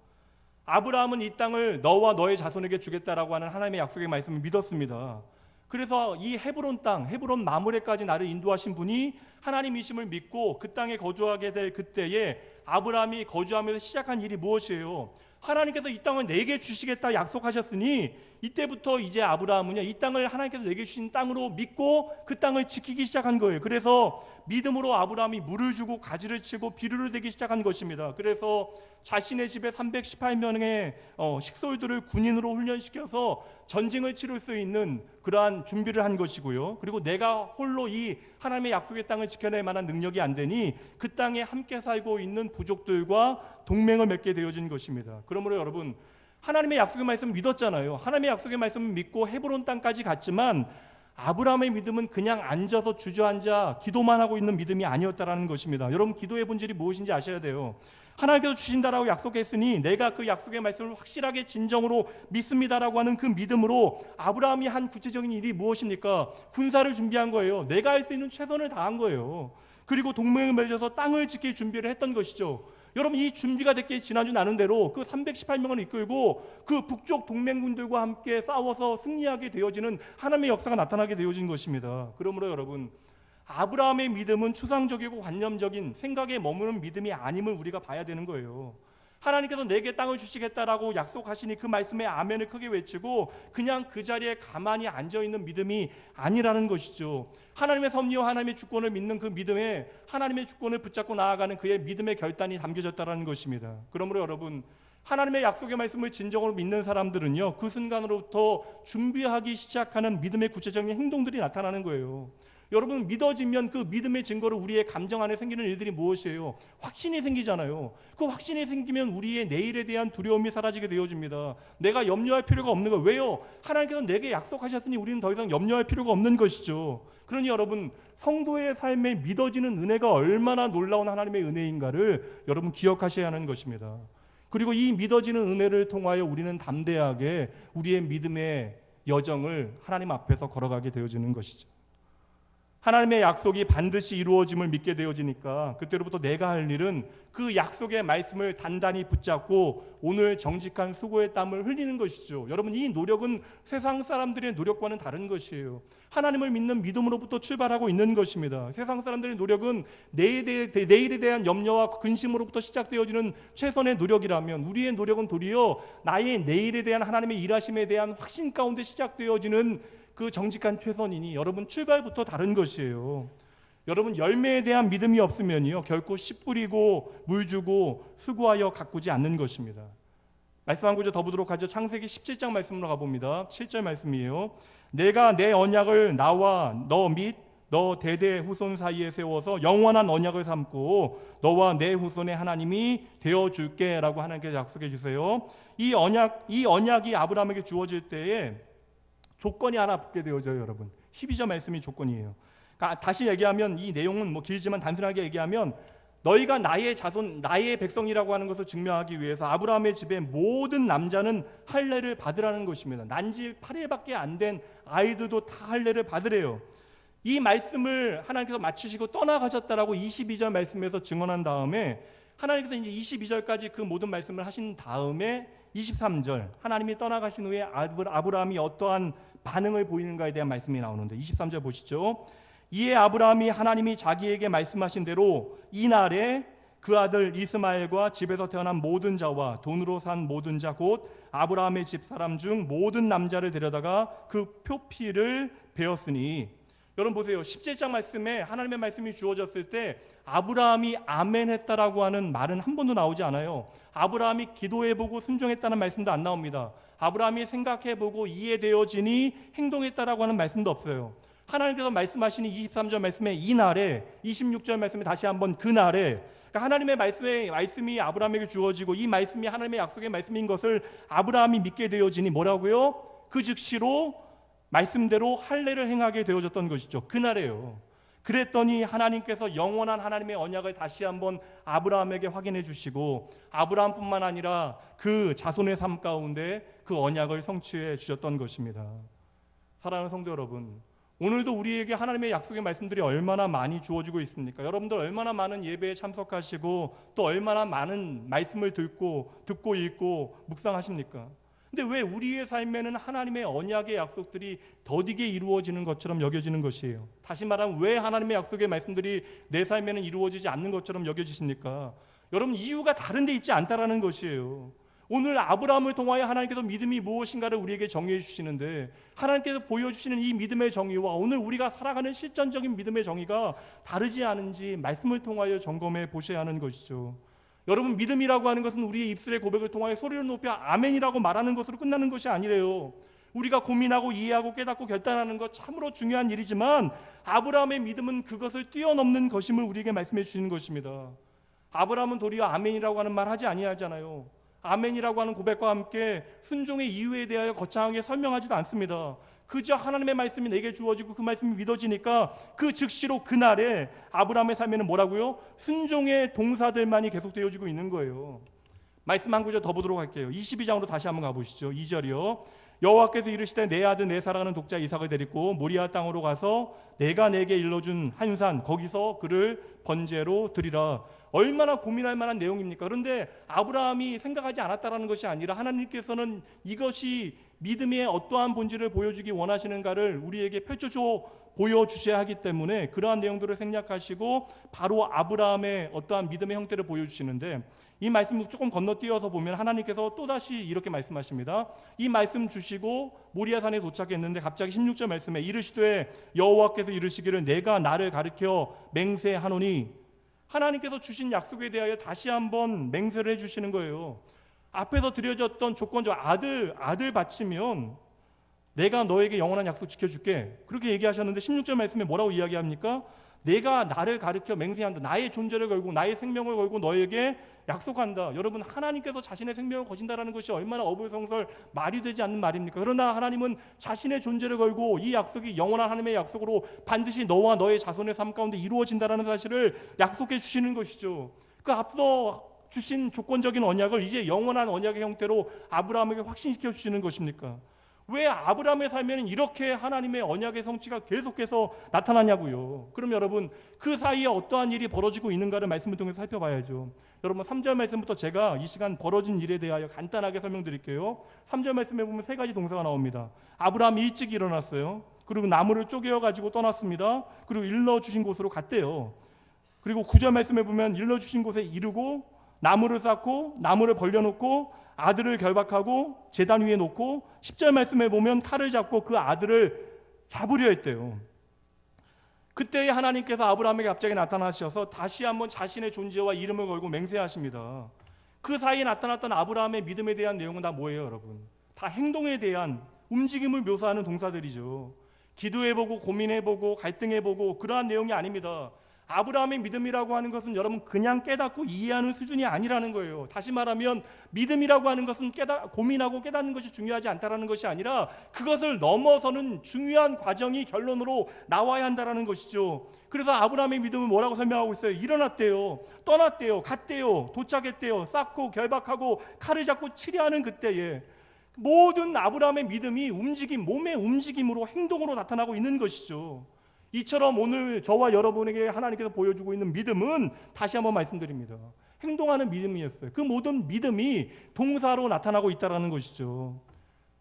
아브라함은 이 땅을 너와 너의 자손에게 주겠다라고 하는 하나님의 약속의 말씀을 믿었습니다. 그래서 이 헤브론 땅, 헤브론 마므레까지 나를 인도하신 분이 하나님이심을 믿고 그 땅에 거주하게 될 그때에 아브라함이 거주하면서 시작한 일이 무엇이에요? 하나님께서 이 땅을 내게 주시겠다 약속하셨으니 이때부터 이제 아브라함은요, 이 땅을 하나님께서 내게 주신 땅으로 믿고 그 땅을 지키기 시작한 거예요. 그래서 믿음으로 아브라함이 물을 주고 가지를 치고 비료를 대기 시작한 것입니다. 그래서 자신의 집에 318명의 식솔들을 군인으로 훈련시켜서 전쟁을 치를 수 있는 그러한 준비를 한 것이고요. 그리고 내가 홀로 이 하나님의 약속의 땅을 지켜낼 만한 능력이 안 되니 그 땅에 함께 살고 있는 부족들과 동맹을 맺게 되어진 것입니다. 그러므로 여러분, 하나님의 약속의 말씀을 믿었잖아요. 하나님의 약속의 말씀을 믿고 헤브론 땅까지 갔지만 아브라함의 믿음은 그냥 앉아서 주저앉아 기도만 하고 있는 믿음이 아니었다라는 것입니다. 여러분, 기도의 본질이 무엇인지 아셔야 돼요. 하나님께서 주신다라고 약속했으니 내가 그 약속의 말씀을 확실하게 진정으로 믿습니다라고 하는 그 믿음으로 아브라함이 한 구체적인 일이 무엇입니까? 군사를 준비한 거예요. 내가 할 수 있는 최선을 다한 거예요. 그리고 동맹을 맺어서 땅을 지킬 준비를 했던 것이죠. 여러분, 이 준비가 됐기에 지난주 나눈 대로 그 318명을 이끌고 그 북쪽 동맹군들과 함께 싸워서 승리하게 되어지는 하나님의 역사가 나타나게 되어진 것입니다. 그러므로 여러분, 아브라함의 믿음은 추상적이고 관념적인 생각에 머무는 믿음이 아님을 우리가 봐야 되는 거예요. 하나님께서 내게 땅을 주시겠다라고 약속하시니 그 말씀에 아멘을 크게 외치고 그냥 그 자리에 가만히 앉아있는 믿음이 아니라는 것이죠. 하나님의 섭리와 하나님의 주권을 믿는 그 믿음에 하나님의 주권을 붙잡고 나아가는 그의 믿음의 결단이 담겨졌다는 것입니다. 그러므로 여러분, 하나님의 약속의 말씀을 진정으로 믿는 사람들은요, 그 순간으로부터 준비하기 시작하는 믿음의 구체적인 행동들이 나타나는 거예요. 여러분, 믿어지면 그 믿음의 증거로 우리의 감정 안에 생기는 일들이 무엇이에요? 확신이 생기잖아요. 그 확신이 생기면 우리의 내일에 대한 두려움이 사라지게 되어집니다. 내가 염려할 필요가 없는 거예요. 왜요? 하나님께서 내게 약속하셨으니 우리는 더 이상 염려할 필요가 없는 것이죠. 그러니 여러분, 성도의 삶에 믿어지는 은혜가 얼마나 놀라운 하나님의 은혜인가를 여러분 기억하셔야 하는 것입니다. 그리고 이 믿어지는 은혜를 통하여 우리는 담대하게 우리의 믿음의 여정을 하나님 앞에서 걸어가게 되어지는 것이죠. 하나님의 약속이 반드시 이루어짐을 믿게 되어지니까 그때로부터 내가 할 일은 그 약속의 말씀을 단단히 붙잡고 오늘 정직한 수고의 땀을 흘리는 것이죠. 여러분, 이 노력은 세상 사람들의 노력과는 다른 것이에요. 하나님을 믿는 믿음으로부터 출발하고 있는 것입니다. 세상 사람들의 노력은 내일에 대한 염려와 근심으로부터 시작되어지는 최선의 노력이라면 우리의 노력은 도리어 나의 내일에 대한 하나님의 일하심에 대한 확신 가운데 시작되어지는 그 정직한 최선이니 여러분, 출발부터 다른 것이에요. 여러분, 열매에 대한 믿음이 없으면요 결코 씨 뿌리고 물 주고 수고하여 가꾸지 않는 것입니다. 말씀 한 구절 더 보도록 하죠. 창세기 17장 말씀으로 가봅니다. 7절 말씀이에요. 내가 내 언약을 나와 너 및 너 대대 후손 사이에 세워서 영원한 언약을 삼고 너와 내 후손의 하나님이 되어줄게 라고 하나님께서 약속해 주세요. 이 언약이 아브라함에게 주어질 때에 조건이 하나 붙게 되어져요. 여러분, 12절 말씀이 조건이에요. 그러니까 다시 얘기하면, 이 내용은 길지만 단순하게 얘기하면 너희가 나의 자손, 나의 백성이라고 하는 것을 증명하기 위해서 아브라함의 집의 모든 남자는 할례를 받으라는 것입니다. 난지 8일밖에 안 된 아이들도 다 할례를 받으래요. 이 말씀을 하나님께서 맞추시고 떠나가셨다라고 22절 말씀에서 증언한 다음에 하나님께서 이제 22절까지 그 모든 말씀을 하신 다음에 23절, 하나님이 떠나가신 후에 아브라함이 어떠한 반응을 보이는가에 대한 말씀이 나오는데 23절 보시죠. 이에 아브라함이 하나님이 자기에게 말씀하신 대로 이날에 그 아들 이스마엘과 집에서 태어난 모든 자와 돈으로 산 모든 자 곧 아브라함의 집사람 중 모든 남자를 데려다가 그 표피를 베었으니, 여러분 보세요. 17장 말씀에 하나님의 말씀이 주어졌을 때 아브라함이 아멘 했다라고 하는 말은 한 번도 나오지 않아요. 아브라함이 기도해보고 순종했다는 말씀도 안 나옵니다. 아브라함이 생각해보고 이해되어지니 행동했다라고 하는 말씀도 없어요. 하나님께서 말씀하시니 23절 말씀에 이날에, 26절 말씀에 다시 한번 그날에, 그러니까 하나님의 말씀이 아브라함에게 주어지고 이 말씀이 하나님의 약속의 말씀인 것을 아브라함이 믿게 되어지니 뭐라고요? 그 즉시로 말씀대로 할례를 행하게 되어졌던 것이죠. 그날에요. 그랬더니 하나님께서 영원한 하나님의 언약을 다시 한번 아브라함에게 확인해 주시고 아브라함뿐만 아니라 그 자손의 삶 가운데 그 언약을 성취해 주셨던 것입니다. 사랑하는 성도 여러분, 오늘도 우리에게 하나님의 약속의 말씀들이 얼마나 많이 주어지고 있습니까? 여러분들 얼마나 많은 예배에 참석하시고 또 얼마나 많은 말씀을 듣고 읽고 묵상하십니까? 근데 왜 우리의 삶에는 하나님의 언약의 약속들이 더디게 이루어지는 것처럼 여겨지는 것이에요? 다시 말하면 왜 하나님의 약속의 말씀들이 내 삶에는 이루어지지 않는 것처럼 여겨지십니까? 여러분, 이유가 다른 데 있지 않다라는 것이에요. 오늘 아브라함을 통하여 하나님께서 믿음이 무엇인가를 우리에게 정의해 주시는데 하나님께서 보여주시는 이 믿음의 정의와 오늘 우리가 살아가는 실전적인 믿음의 정의가 다르지 않은지 말씀을 통하여 점검해 보셔야 하는 것이죠. 여러분, 믿음이라고 하는 것은 우리의 입술의 고백을 통하여 소리를 높여 아멘이라고 말하는 것으로 끝나는 것이 아니래요. 우리가 고민하고 이해하고 깨닫고 결단하는 것 참으로 중요한 일이지만 아브라함의 믿음은 그것을 뛰어넘는 것임을 우리에게 말씀해 주시는 것입니다. 아브라함은 도리어 아멘이라고 하는 말 하지 아니하잖아요. 아멘이라고 하는 고백과 함께 순종의 이유에 대하여 거창하게 설명하지도 않습니다. 그저 하나님의 말씀이 내게 주어지고 그 말씀이 믿어지니까 그 즉시로 그날에 아브라함의 삶에는 뭐라고요? 순종의 동사들만이 계속되어지고 있는 거예요. 말씀 한 구절 더 보도록 할게요. 22장으로 다시 한번 가보시죠. 2절이요. 여호와께서 이르시되 내 아들 내 사랑하는 독자 이삭을 데리고 모리아 땅으로 가서 내가 내게 일러준 한 산 거기서 그를 번제로 드리라. 얼마나 고민할 만한 내용입니까? 그런데 아브라함이 생각하지 않았다라는 것이 아니라 하나님께서는 이것이 믿음의 어떠한 본질을 보여주기 원하시는가를 우리에게 펼쳐줘 보여주셔야 하기 때문에 그러한 내용들을 생략하시고 바로 아브라함의 어떠한 믿음의 형태를 보여주시는데, 이 말씀을 조금 건너뛰어서 보면 하나님께서 또다시 이렇게 말씀하십니다. 이 말씀 주시고 모리아산에 도착했는데 갑자기 16절 말씀에 이르시되 여호와께서 이르시기를 내가 나를 가르쳐 맹세하노니, 하나님께서 주신 약속에 대하여 다시 한번 맹세를 해주시는 거예요. 앞에서 드려졌던 조건적 아들 바치면 내가 너에게 영원한 약속 지켜줄게, 그렇게 얘기하셨는데 16절 말씀에 뭐라고 이야기합니까? 내가 나를 가르쳐 맹세한다. 나의 존재를 걸고 나의 생명을 걸고 너에게 약속한다. 여러분, 하나님께서 자신의 생명을 거신다라는 것이 얼마나 어불성설 말이 되지 않는 말입니까? 그러나 하나님은 자신의 존재를 걸고 이 약속이 영원한 하나님의 약속으로 반드시 너와 너의 자손의 삶 가운데 이루어진다라는 사실을 약속해 주시는 것이죠. 그 앞서 주신 조건적인 언약을 이제 영원한 언약의 형태로 아브라함에게 확신시켜 주시는 것입니까? 왜 아브라함의 삶에는 이렇게 하나님의 언약의 성취가 계속해서 나타나냐고요. 그럼 여러분, 그 사이에 어떠한 일이 벌어지고 있는가를 말씀을 통해서 살펴봐야죠. 여러분, 3절 말씀부터 제가 이 시간 벌어진 일에 대하여 간단하게 설명드릴게요. 3절 말씀에 보면 세 가지 동사가 나옵니다. 아브라함이 일찍 일어났어요. 그리고 나무를 쪼개어 가지고 떠났습니다. 그리고 일러주신 곳으로 갔대요. 그리고 9절 말씀에 보면 일러주신 곳에 이르고 나무를 쌓고 나무를 벌려놓고 아들을 결박하고 제단 위에 놓고, 10절 말씀에 보면 칼을 잡고 그 아들을 잡으려 했대요. 그때 하나님께서 아브라함에게 갑자기 나타나셔서 다시 한번 자신의 존재와 이름을 걸고 맹세하십니다. 그 사이에 나타났던 아브라함의 믿음에 대한 내용은 다 뭐예요, 여러분? 다 행동에 대한 움직임을 묘사하는 동사들이죠. 기도해보고 고민해보고 갈등해보고 그러한 내용이 아닙니다. 아브라함의 믿음이라고 하는 것은 여러분 그냥 깨닫고 이해하는 수준이 아니라는 거예요. 다시 말하면 믿음이라고 하는 것은 고민하고 깨닫는 것이 중요하지 않다라는 것이 아니라 그것을 넘어서는 중요한 과정이 결론으로 나와야 한다라는 것이죠. 그래서 아브라함의 믿음은 뭐라고 설명하고 있어요? 일어났대요, 떠났대요, 갔대요, 도착했대요, 쌓고 결박하고 칼을 잡고 치려하는 그때에 모든 아브라함의 믿음이 움직임, 몸의 움직임으로 행동으로 나타나고 있는 것이죠. 이처럼 오늘 저와 여러분에게 하나님께서 보여주고 있는 믿음은 다시 한번 말씀드립니다. 행동하는 믿음이었어요. 그 모든 믿음이 동사로 나타나고 있다는 것이죠.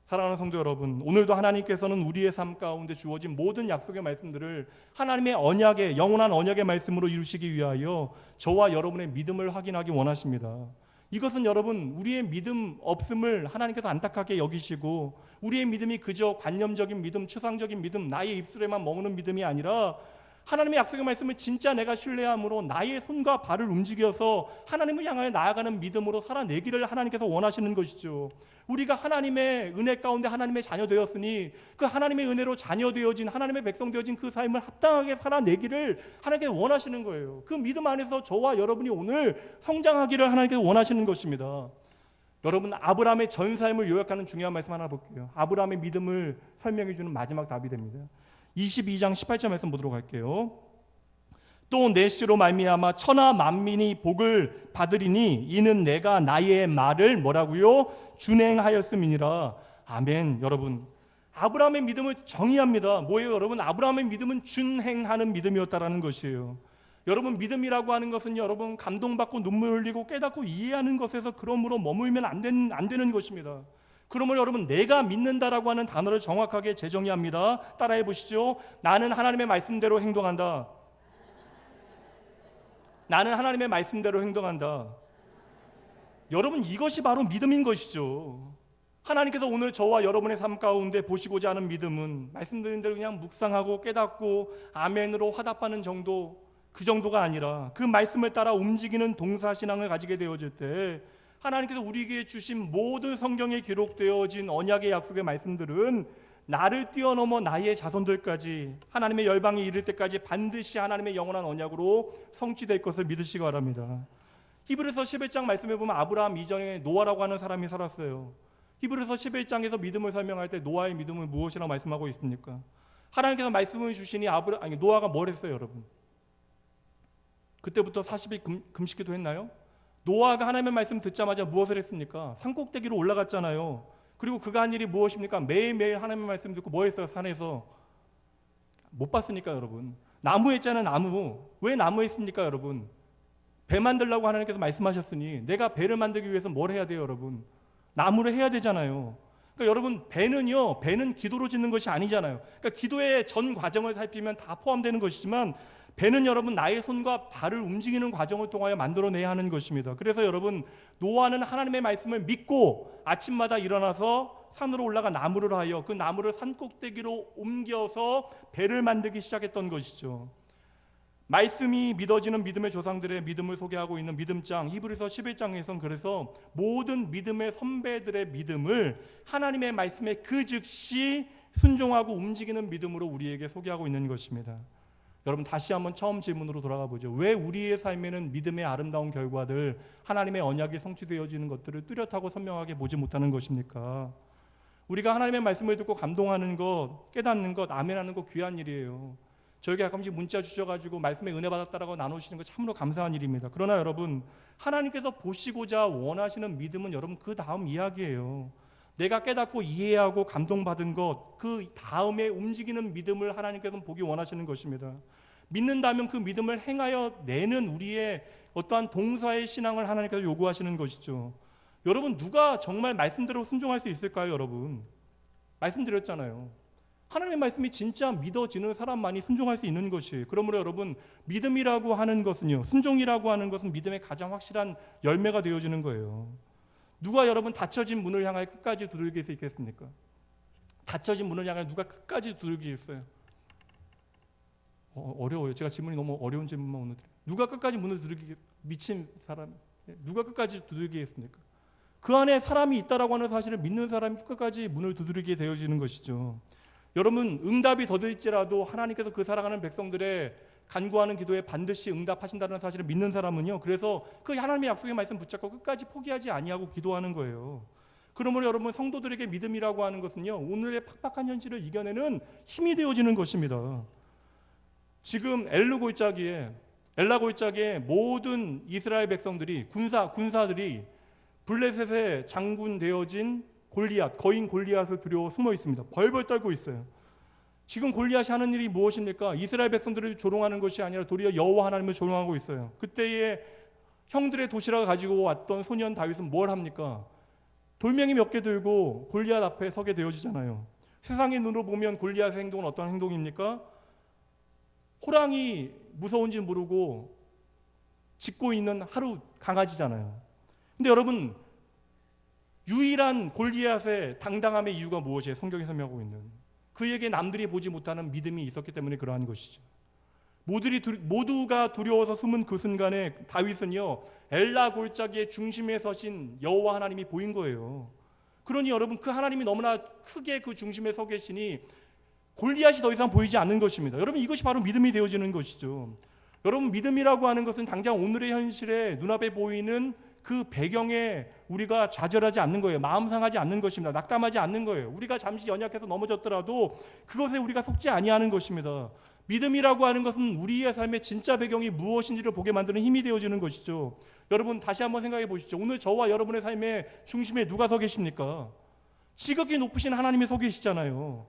사랑하는 성도 여러분, 오늘도 하나님께서는 우리의 삶 가운데 주어진 모든 약속의 말씀들을 하나님의 언약의 영원한 언약의 말씀으로 이루시기 위하여 저와 여러분의 믿음을 확인하기 원하십니다. 이것은 여러분, 우리의 믿음 없음을 하나님께서 안타깝게 여기시고 우리의 믿음이 그저 관념적인 믿음, 추상적인 믿음, 나의 입술에만 머무는 믿음이 아니라 하나님의 약속의 말씀을 진짜 내가 신뢰함으로 나의 손과 발을 움직여서 하나님을 향하여 나아가는 믿음으로 살아내기를 하나님께서 원하시는 것이죠. 우리가 하나님의 은혜 가운데 하나님의 자녀 되었으니 그 하나님의 은혜로 자녀 되어진 하나님의 백성 되어진 그 삶을 합당하게 살아내기를 하나님께서 원하시는 거예요. 그 믿음 안에서 저와 여러분이 오늘 성장하기를 하나님께서 원하시는 것입니다. 여러분, 아브라함의 전 삶을 요약하는 중요한 말씀 하나 볼게요. 아브라함의 믿음을 설명해 주는 마지막 답이 됩니다. 22장 18절 말씀 보도록 할게요. 또 내 씨로 말미암아 천하 만민이 복을 받으리니 이는 내가 나의 말을 뭐라고요? 준행하였음이니라. 아멘. 여러분, 아브라함의 믿음을 정의합니다. 뭐예요, 여러분? 아브라함의 믿음은 준행하는 믿음이었다라는 것이에요. 여러분, 믿음이라고 하는 것은 여러분 감동받고 눈물 흘리고 깨닫고 이해하는 것에서 그러므로 머물면 안 되는 것입니다. 그러므로 여러분, 내가 믿는다라고 하는 단어를 정확하게 재정의합니다. 따라해 보시죠. 나는 하나님의 말씀대로 행동한다. 나는 하나님의 말씀대로 행동한다. 여러분, 이것이 바로 믿음인 것이죠. 하나님께서 오늘 저와 여러분의 삶 가운데 보시고자 하는 믿음은 말씀드린 대로 그냥 묵상하고 깨닫고 아멘으로 화답하는 정도, 그 정도가 아니라 그 말씀을 따라 움직이는 동사신앙을 가지게 되어질 때 하나님께서 우리에게 주신 모든 성경에 기록되어진 언약의 약속의 말씀들은 나를 뛰어넘어 나의 자손들까지 하나님의 열방에 이를 때까지 반드시 하나님의 영원한 언약으로 성취될 것을 믿으시기 바랍니다. 히브리서 11장 말씀해 보면 아브라함 이전에 노아라고 하는 사람이 살았어요. 히브리서 11장에서 믿음을 설명할 때 노아의 믿음은 무엇이라고 말씀하고 있습니까? 하나님께서 말씀을 주시니 노아가 뭘 했어요, 여러분? 그때부터 40일 금식기도 했나요? 노아가 하나님의 말씀 듣자마자 무엇을 했습니까? 산꼭대기로 올라갔잖아요. 그리고 그가 한 일이 무엇입니까? 매일매일 하나님의 말씀 듣고 뭐 했어요? 산에서 못 봤으니까 여러분. 나무 했잖아요, 나무. 왜 나무 했습니까, 여러분? 배 만들라고 하나님께서 말씀하셨으니 내가 배를 만들기 위해서 뭘 해야 돼요, 여러분? 나무를 해야 되잖아요. 그러니까 여러분, 배는 기도로 짓는 것이 아니잖아요. 그러니까 기도의 전 과정을 살피면 다 포함되는 것이지만, 배는 여러분 나의 손과 발을 움직이는 과정을 통하여 만들어내야 하는 것입니다. 그래서 여러분, 노아는 하나님의 말씀을 믿고 아침마다 일어나서 산으로 올라가 나무를 하여 그 나무를 산 꼭대기로 옮겨서 배를 만들기 시작했던 것이죠. 말씀이 믿어지는 믿음의 조상들의 믿음을 소개하고 있는 믿음장 히브리서 11장에선 그래서 모든 믿음의 선배들의 믿음을 하나님의 말씀에 그 즉시 순종하고 움직이는 믿음으로 우리에게 소개하고 있는 것입니다. 여러분, 다시 한번 처음 질문으로 돌아가 보죠. 왜 우리의 삶에는 믿음의 아름다운 결과들, 하나님의 언약이 성취되어지는 것들을 뚜렷하고 선명하게 보지 못하는 것입니까? 우리가 하나님의 말씀을 듣고 감동하는 것, 깨닫는 것, 아멘하는 것 귀한 일이에요. 저에게 가끔씩 문자 주셔가지고 말씀에 은혜 받았다라고 나누시는 것 참으로 감사한 일입니다. 그러나 여러분, 하나님께서 보시고자 원하시는 믿음은 여러분 그 다음 이야기예요. 내가 깨닫고 이해하고 감동받은 것, 그 다음에 움직이는 믿음을 하나님께서는 보기 원하시는 것입니다. 믿는다면 그 믿음을 행하여 내는 우리의 어떠한 동사의 신앙을 하나님께서 요구하시는 것이죠. 여러분, 누가 정말 말씀대로 순종할 수 있을까요? 여러분, 말씀드렸잖아요. 하나님의 말씀이 진짜 믿어지는 사람만이 순종할 수 있는 것이에요. 그러므로 여러분, 믿음이라고 하는 것은요, 순종이라고 하는 것은 믿음의 가장 확실한 열매가 되어지는 거예요. 누가 여러분 닫혀진 문을 향하여 끝까지 두들길 수 있겠습니까? 닫혀진 문을 향하여 누가 끝까지 두들기겠어요? 어려워요. 제가 질문이 너무 어려운 질문만 오늘 드려요. 누가 끝까지 문을 두들기겠, 미친 사람, 누가 끝까지 두들기겠습니까? 그 안에 사람이 있다라고 하는 사실을 믿는 사람이 끝까지 문을 두드리게 되어지는 것이죠. 여러분, 응답이 더딜지라도 하나님께서 그 살아가는 백성들의 간구하는 기도에 반드시 응답하신다는 사실을 믿는 사람은요, 그래서 그 하나님의 약속의 말씀 붙잡고 끝까지 포기하지 아니하고 기도하는 거예요. 그러므로 여러분, 성도들에게 믿음이라고 하는 것은요, 오늘의 팍팍한 현실을 이겨내는 힘이 되어지는 것입니다. 지금 엘라 골짜기에 모든 이스라엘 백성들이 군사들이 블레셋의 장군 되어진 골리앗, 거인 골리앗을 두려워 숨어 있습니다. 벌벌 떨고 있어요. 지금 골리앗이 하는 일이 무엇입니까? 이스라엘 백성들을 조롱하는 것이 아니라 도리어 여호와 하나님을 조롱하고 있어요. 그때에 형들의 도시락을 가지고 왔던 소년 다윗은 뭘 합니까? 돌멩이 몇 개 들고 골리앗 앞에 서게 되어지잖아요. 세상의 눈으로 보면 골리앗의 행동은 어떤 행동입니까? 호랑이 무서운지 모르고 짖고 있는 하루 강아지잖아요. 근데 여러분, 유일한 골리앗의 당당함의 이유가 무엇이에요? 성경이 설명하고 있는, 그에게 남들이 보지 못하는 믿음이 있었기 때문에 그러한 것이죠. 모두가 두려워서 숨은 그 순간에 다윗은요, 엘라 골짜기의 중심에 서신 여호와 하나님이 보인 거예요. 그러니 여러분, 그 하나님이 너무나 크게 그 중심에 서 계시니 골리앗이 더 이상 보이지 않는 것입니다. 여러분, 이것이 바로 믿음이 되어지는 것이죠. 여러분, 믿음이라고 하는 것은 당장 오늘의 현실에 눈앞에 보이는 그 배경에 우리가 좌절하지 않는 거예요. 마음 상하지 않는 것입니다. 낙담하지 않는 거예요. 우리가 잠시 연약해서 넘어졌더라도 그것에 우리가 속지 아니하는 것입니다. 믿음이라고 하는 것은 우리의 삶의 진짜 배경이 무엇인지를 보게 만드는 힘이 되어지는 것이죠. 여러분, 다시 한번 생각해 보시죠. 오늘 저와 여러분의 삶의 중심에 누가 서 계십니까? 지극히 높으신 하나님이 서 계시잖아요.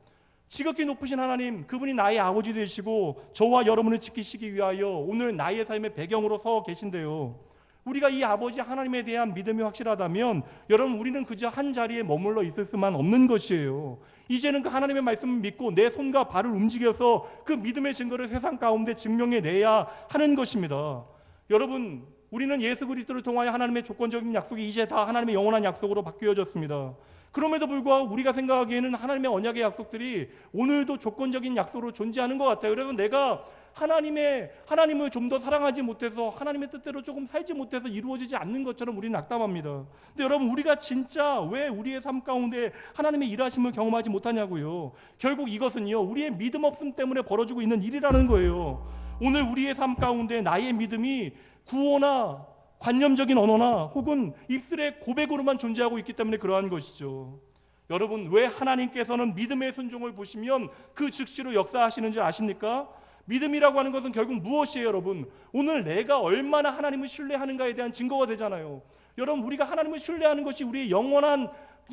지극히 높으신 하나님, 그분이 나의 아버지 되시고 저와 여러분을 지키시기 위하여 오늘 나의 삶의 배경으로 서 계신데요. 우리가 이 아버지 하나님에 대한 믿음이 확실하다면 여러분, 우리는 그저 한 자리에 머물러 있을 수만 없는 것이에요. 이제는 그 하나님의 말씀을 믿고 내 손과 발을 움직여서 그 믿음의 증거를 세상 가운데 증명해내야 하는 것입니다. 여러분, 우리는 예수 그리스도를 통하여 하나님의 조건적인 약속이 이제 다 하나님의 영원한 약속으로 바뀌어졌습니다. 그럼에도 불구하고 우리가 생각하기에는 하나님의 언약의 약속들이 오늘도 조건적인 약속으로 존재하는 것 같아요. 그래서 내가 하나님을 좀 더 사랑하지 못해서 하나님의 뜻대로 조금 살지 못해서 이루어지지 않는 것처럼 우리는 낙담합니다. 근데 여러분, 우리가 진짜 왜 우리의 삶 가운데 하나님의 일하심을 경험하지 못하냐고요. 결국 이것은요, 우리의 믿음 없음 때문에 벌어지고 있는 일이라는 거예요. 오늘 우리의 삶 가운데 나의 믿음이 구호나 관념적인 언어나 혹은 입술의 고백으로만 존재하고 있기 때문에 그러한 것이죠. 여러분, 왜 하나님께서는 믿음의 순종을 보시면 그 즉시로 역사하시는지 아십니까? 믿음이라고 하는 것은 결국 무엇이에요, 여러분? 오늘 내가 얼마나 하나님을 신뢰하는가에 대한 증거가 되잖아요. 여러분, 우리가 하나님을 신뢰하는 것이 우리의 영원한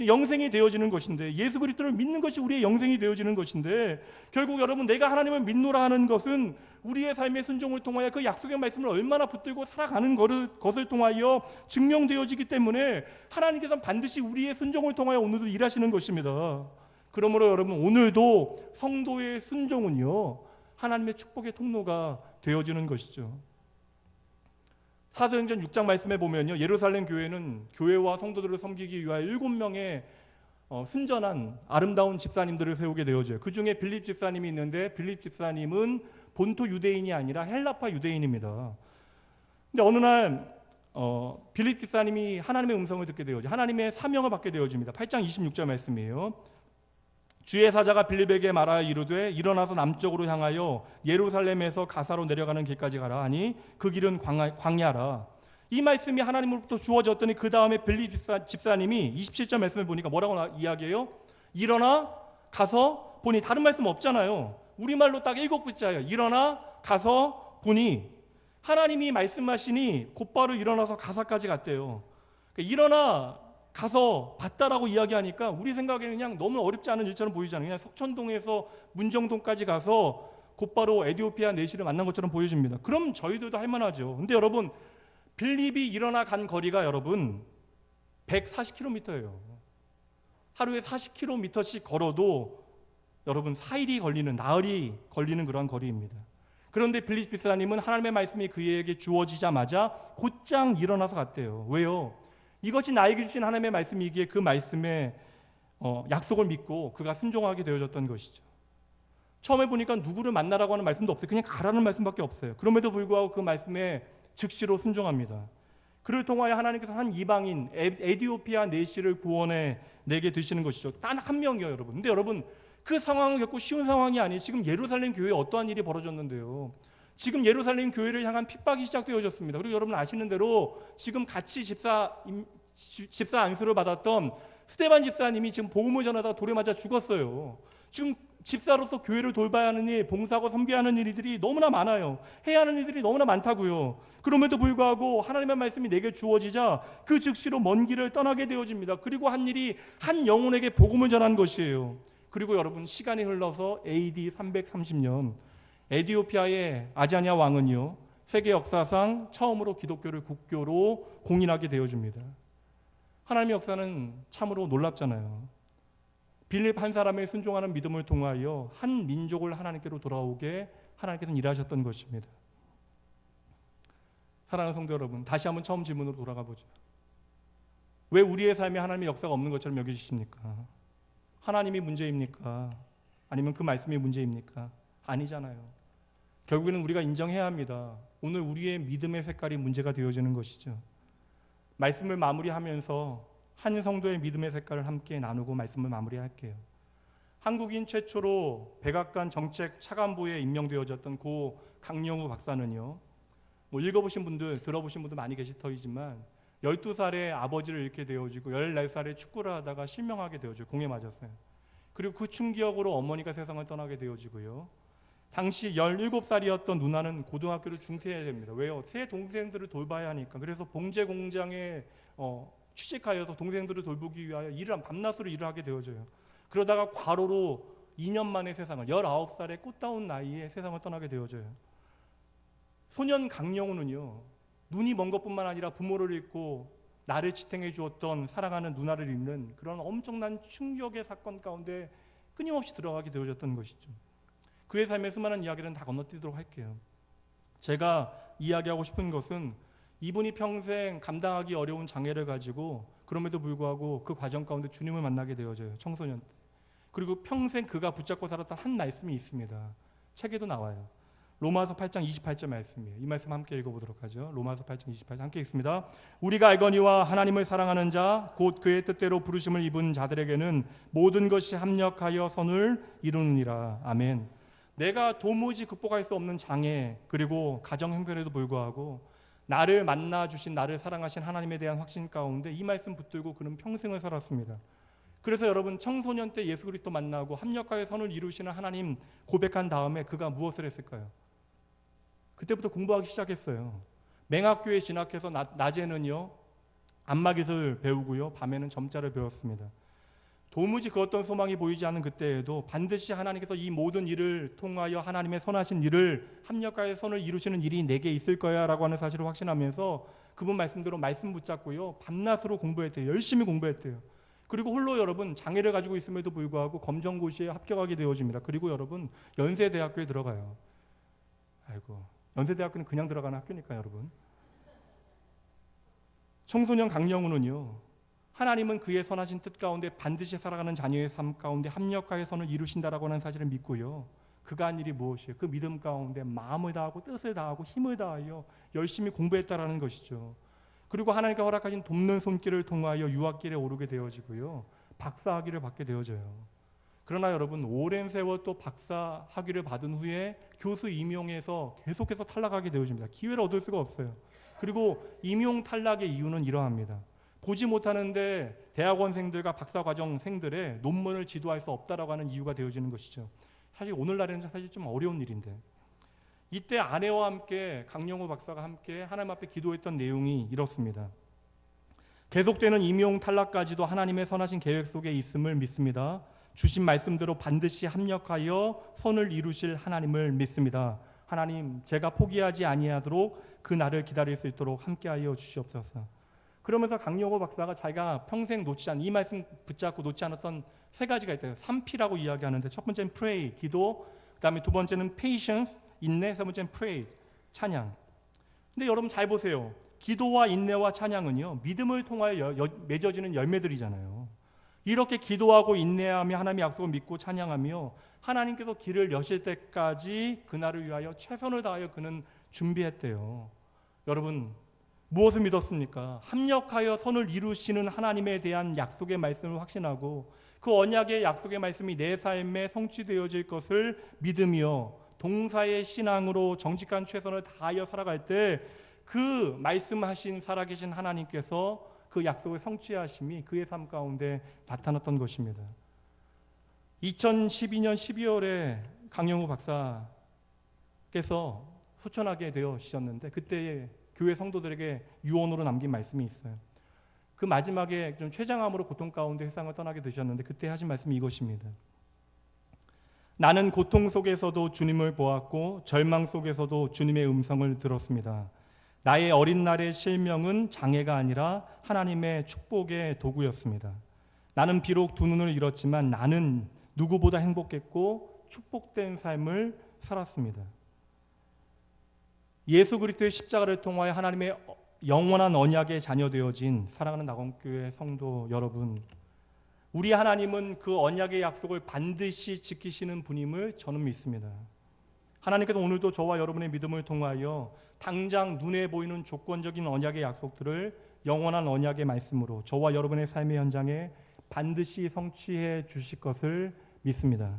영생이 되어지는 것인데, 예수 그리스도를 믿는 것이 우리의 영생이 되어지는 것인데, 결국 여러분 내가 하나님을 믿노라 하는 것은 우리의 삶의 순종을 통하여 그 약속의 말씀을 얼마나 붙들고 살아가는 것을 통하여 증명되어지기 때문에 하나님께서는 반드시 우리의 순종을 통하여 오늘도 일하시는 것입니다. 그러므로 여러분 오늘도 성도의 순종은요 하나님의 축복의 통로가 되어지는 것이죠. 사도행전 6장 말씀에 보면요, 예루살렘 교회는 교회와 성도들을 섬기기 위하여 7명의 순전한 아름다운 집사님들을 세우게 되어져요. 그 중에 빌립 집사님이 있는데, 빌립 집사님은 본토 유대인이 아니라 헬라파 유대인입니다. 근데 어느 날 빌립 집사님이 하나님의 음성을 듣게 되어져, 하나님의 사명을 받게 되어집니다. 8장 26절 말씀이에요. 주의 사자가 빌립에게 말하여 이르되 일어나서 남쪽으로 향하여 예루살렘에서 가사로 내려가는 길까지 가라 하니 그 길은 광야라. 이 말씀이 하나님으로부터 주어졌더니 그 다음에 빌립 집사님이 27절 말씀을 보니까 뭐라고 이야기해요? 일어나 가서 보니. 다른 말씀 없잖아요. 우리말로 딱 7글자예요. 일어나 가서 보니. 하나님이 말씀하시니 곧바로 일어나서 가사까지 갔대요. 그러니까 일어나 가서 봤다라고 이야기하니까 우리 생각에는 그냥 너무 어렵지 않은 일처럼 보이잖아요. 그냥 석천동에서 문정동까지 가서 곧바로 에디오피아 내시를 만난 것처럼 보여집니다. 그럼 저희들도 할 만하죠. 근데 여러분 빌립이 일어나 간 거리가 여러분 140km예요. 하루에 40km씩 걸어도 여러분 4일이 걸리는, 나흘이 걸리는 그런 거리입니다. 그런데 빌립 집사님은 하나님의 말씀이 그에게 주어지자마자 곧장 일어나서 갔대요. 왜요? 이것이 나에게 주신 하나님의 말씀이기에 그 말씀에 약속을 믿고 그가 순종하게 되어졌던 것이죠. 처음에 보니까 누구를 만나라고 하는 말씀도 없어요. 그냥 가라는 말씀밖에 없어요. 그럼에도 불구하고 그 말씀에 즉시로 순종합니다. 그를 통하여 하나님께서 한 이방인 에디오피아 내시를 구원해 내게 되시는 것이죠. 단 한 명이요, 여러분. 근데 여러분 그 상황을 겪고 쉬운 상황이 아니에요. 지금 예루살렘 교회에 어떠한 일이 벌어졌는데요. 지금 예루살렘 교회를 향한 핍박이 시작되어졌습니다. 그리고 여러분 아시는 대로 지금 같이 집사 안수를 받았던 스데반 집사님이 지금 복음을 전하다가 돌에 맞아 죽었어요. 지금 집사로서 교회를 돌봐야 하는 일, 봉사하고 섬겨야 하는 일들이 너무나 많아요. 해야 하는 일들이 너무나 많다고요. 그럼에도 불구하고 하나님의 말씀이 내게 주어지자 그 즉시로 먼 길을 떠나게 되어집니다. 그리고 한 일이 한 영혼에게 복음을 전한 것이에요. 그리고 여러분 시간이 흘러서 AD 330년 에디오피아의 아자냐 왕은요 세계 역사상 처음으로 기독교를 국교로 공인하게 되어집니다. 하나님의 역사는 참으로 놀랍잖아요. 빌립 한 사람의 순종하는 믿음을 통하여 한 민족을 하나님께로 돌아오게 하나님께서는 일하셨던 것입니다. 사랑하는 성도 여러분, 다시 한번 처음 질문으로 돌아가 보죠. 왜 우리의 삶에 하나님의 역사가 없는 것처럼 여기십니까? 하나님이 문제입니까? 아니면 그 말씀이 문제입니까? 아니잖아요. 결국에는 우리가 인정해야 합니다. 오늘 우리의 믿음의 색깔이 문제가 되어지는 것이죠. 말씀을 마무리하면서 한 성도의 믿음의 색깔을 함께 나누고 말씀을 마무리할게요. 한국인 최초로 백악관 정책 차관보에 임명되어졌던 고 강영우 박사는요, 읽어보신 분들, 들어보신 분들 많이 계실 터이지만 12살에 아버지를 잃게 되어지고 14살에 축구를 하다가 실명하게 되어지고 공에 맞았어요. 그리고 그 충격으로 어머니가 세상을 떠나게 되어지고요. 당시 17살이었던 누나는 고등학교를 중퇴해야 됩니다. 왜요? 세 동생들을 돌봐야 하니까. 그래서 봉제 공장에 취직하여서 동생들을 돌보기 위하여 밤낮으로 일을 하게 되어져요. 그러다가 과로로 2년 만에 세상을, 19살의 꽃다운 나이에 세상을 떠나게 되어져요. 소년 강영우는요, 눈이 먼 것뿐만 아니라 부모를 잃고 나를 지탱해 주었던 사랑하는 누나를 잃는 그런 엄청난 충격의 사건 가운데 끊임없이 들어가게 되어졌던 것이죠. 그의 삶의 수많은 이야기들은 다 건너뛰도록 할게요. 제가 이야기하고 싶은 것은 이분이 평생 감당하기 어려운 장애를 가지고 그럼에도 불구하고 그 과정 가운데 주님을 만나게 되어져요. 청소년 때. 그리고 평생 그가 붙잡고 살았던 한 말씀이 있습니다. 책에도 나와요. 로마서 8장 28절 말씀이에요. 이 말씀 함께 읽어보도록 하죠. 로마서 8장 28절 함께 읽습니다. 우리가 알거니와 하나님을 사랑하는 자 곧 그의 뜻대로 부르심을 입은 자들에게는 모든 것이 합력하여 선을 이루느니라. 아멘. 내가 도무지 극복할 수 없는 장애, 그리고 가정 형편에도 불구하고 나를 만나주신, 나를 사랑하신 하나님에 대한 확신 가운데 이 말씀 붙들고 그는 평생을 살았습니다. 그래서 여러분 청소년 때 예수 그리스도 만나고 합력하여 선을 이루시는 하나님 고백한 다음에 그가 무엇을 했을까요? 그때부터 공부하기 시작했어요. 맹학교에 진학해서 낮에는요 안마깃을 배우고요. 밤에는 점자를 배웠습니다. 도무지 그 어떤 소망이 보이지 않는 그때에도 반드시 하나님께서 이 모든 일을 통하여 하나님의 선하신 일을 합력하여 선을 이루시는 일이 내게 있을 거야 라고 하는 사실을 확신하면서 그분 말씀대로 말씀 붙잡고요. 밤낮으로 공부했대요. 열심히 공부했대요. 그리고 홀로 여러분 장애를 가지고 있음에도 불구하고 검정고시에 합격하게 되어집니다. 그리고 여러분 연세대학교에 들어가요. 아이고, 연세대학교는 그냥 들어가는 학교니까 여러분. 청소년 강영우는요. 하나님은 그의 선하신 뜻 가운데 반드시 살아가는 자녀의 삶 가운데 합력하여 선을 이루신다라고 하는 사실을 믿고요. 그가 한 일이 무엇이에요? 그 믿음 가운데 마음을 다하고 뜻을 다하고 힘을 다하여 열심히 공부했다라는 것이죠. 그리고 하나님께 허락하신 돕는 손길을 통하여 유학길에 오르게 되어지고요. 박사학위를 받게 되어져요. 그러나 여러분 오랜 세월 또 박사학위를 받은 후에 교수 임용에서 계속해서 탈락하게 되어집니다. 기회를 얻을 수가 없어요. 그리고 임용 탈락의 이유는 이러합니다. 보지 못하는데 대학원생들과 박사과정생들의 논문을 지도할 수 없다라고 하는 이유가 되어지는 것이죠. 사실 오늘날에는 사실 좀 어려운 일인데 이때 아내와 함께 강영우 박사가 함께 하나님 앞에 기도했던 내용이 이렇습니다. 계속되는 임용 탈락까지도 하나님의 선하신 계획 속에 있음을 믿습니다. 주신 말씀대로 반드시 합력하여 선을 이루실 하나님을 믿습니다. 하나님, 제가 포기하지 아니하도록 그 날을 기다릴 수 있도록 함께하여 주시옵소서. 그러면서 강영호 박사가 자기가 평생 놓지 않은 이 말씀 붙잡고 놓지 않았던 세 가지가 있대요. 3P라고 이야기하는데 첫 번째는 pray, 기도, 그다음에 두 번째는 patience, 인내, 세 번째는 pray, 찬양. 근데 여러분 잘 보세요. 기도와 인내와 찬양은요. 믿음을 통하여 맺어지는 열매들이잖아요. 이렇게 기도하고 인내하며 하나님의 약속을 믿고 찬양하며 하나님께서 길을 여실 때까지 그날을 위하여 최선을 다하여 그는 준비했대요. 여러분 무엇을 믿었습니까? 합력하여 선을 이루시는 하나님에 대한 약속의 말씀을 확신하고 그 언약의 약속의 말씀이 내 삶에 성취되어질 것을 믿으며 동사의 신앙으로 정직한 최선을 다하여 살아갈 때 그 말씀하신 살아계신 하나님께서 그 약속을 성취하심이 그의 삶 가운데 나타났던 것입니다. 2012년 12월에 강영우 박사께서 소천하게 되어지셨는데 그때의 교회 성도들에게 유언으로 남긴 말씀이 있어요. 그 마지막에 좀 췌장암으로 고통 가운데 세상을 떠나게 되셨는데 그때 하신 말씀이 이것입니다. 나는 고통 속에서도 주님을 보았고 절망 속에서도 주님의 음성을 들었습니다. 나의 어린 날의 실명은 장애가 아니라 하나님의 축복의 도구였습니다. 나는 비록 두 눈을 잃었지만 나는 누구보다 행복했고 축복된 삶을 살았습니다. 예수 그리스도의 십자가를 통하여 하나님의 영원한 언약의 자녀 되어진 사랑하는 낙원교회 성도 여러분, 우리 하나님은 그 언약의 약속을 반드시 지키시는 분임을 저는 믿습니다. 하나님께서 오늘도 저와 여러분의 믿음을 통하여 당장 눈에 보이는 조건적인 언약의 약속들을 영원한 언약의 말씀으로 저와 여러분의 삶의 현장에 반드시 성취해 주실 것을 믿습니다.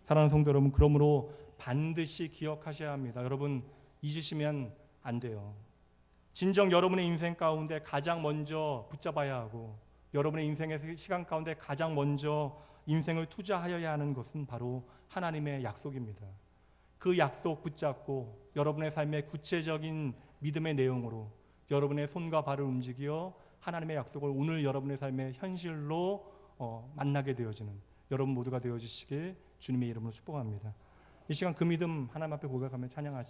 사랑하는 성도 여러분, 그러므로 반드시 기억하셔야 합니다. 여러분 잊으시면 안 돼요. 진정 여러분의 인생 가운데 가장 먼저 붙잡아야 하고 여러분의 인생의 시간 가운데 가장 먼저 인생을 투자하여야 하는 것은 바로 하나님의 약속입니다. 그 약속 붙잡고 여러분의 삶의 구체적인 믿음의 내용으로 여러분의 손과 발을 움직여 하나님의 약속을 오늘 여러분의 삶의 현실로 만나게 되어지는 여러분 모두가 되어주시길 주님의 이름으로 축복합니다. 이 시간 그 믿음 하나님 앞에 고백하며 찬양하시죠.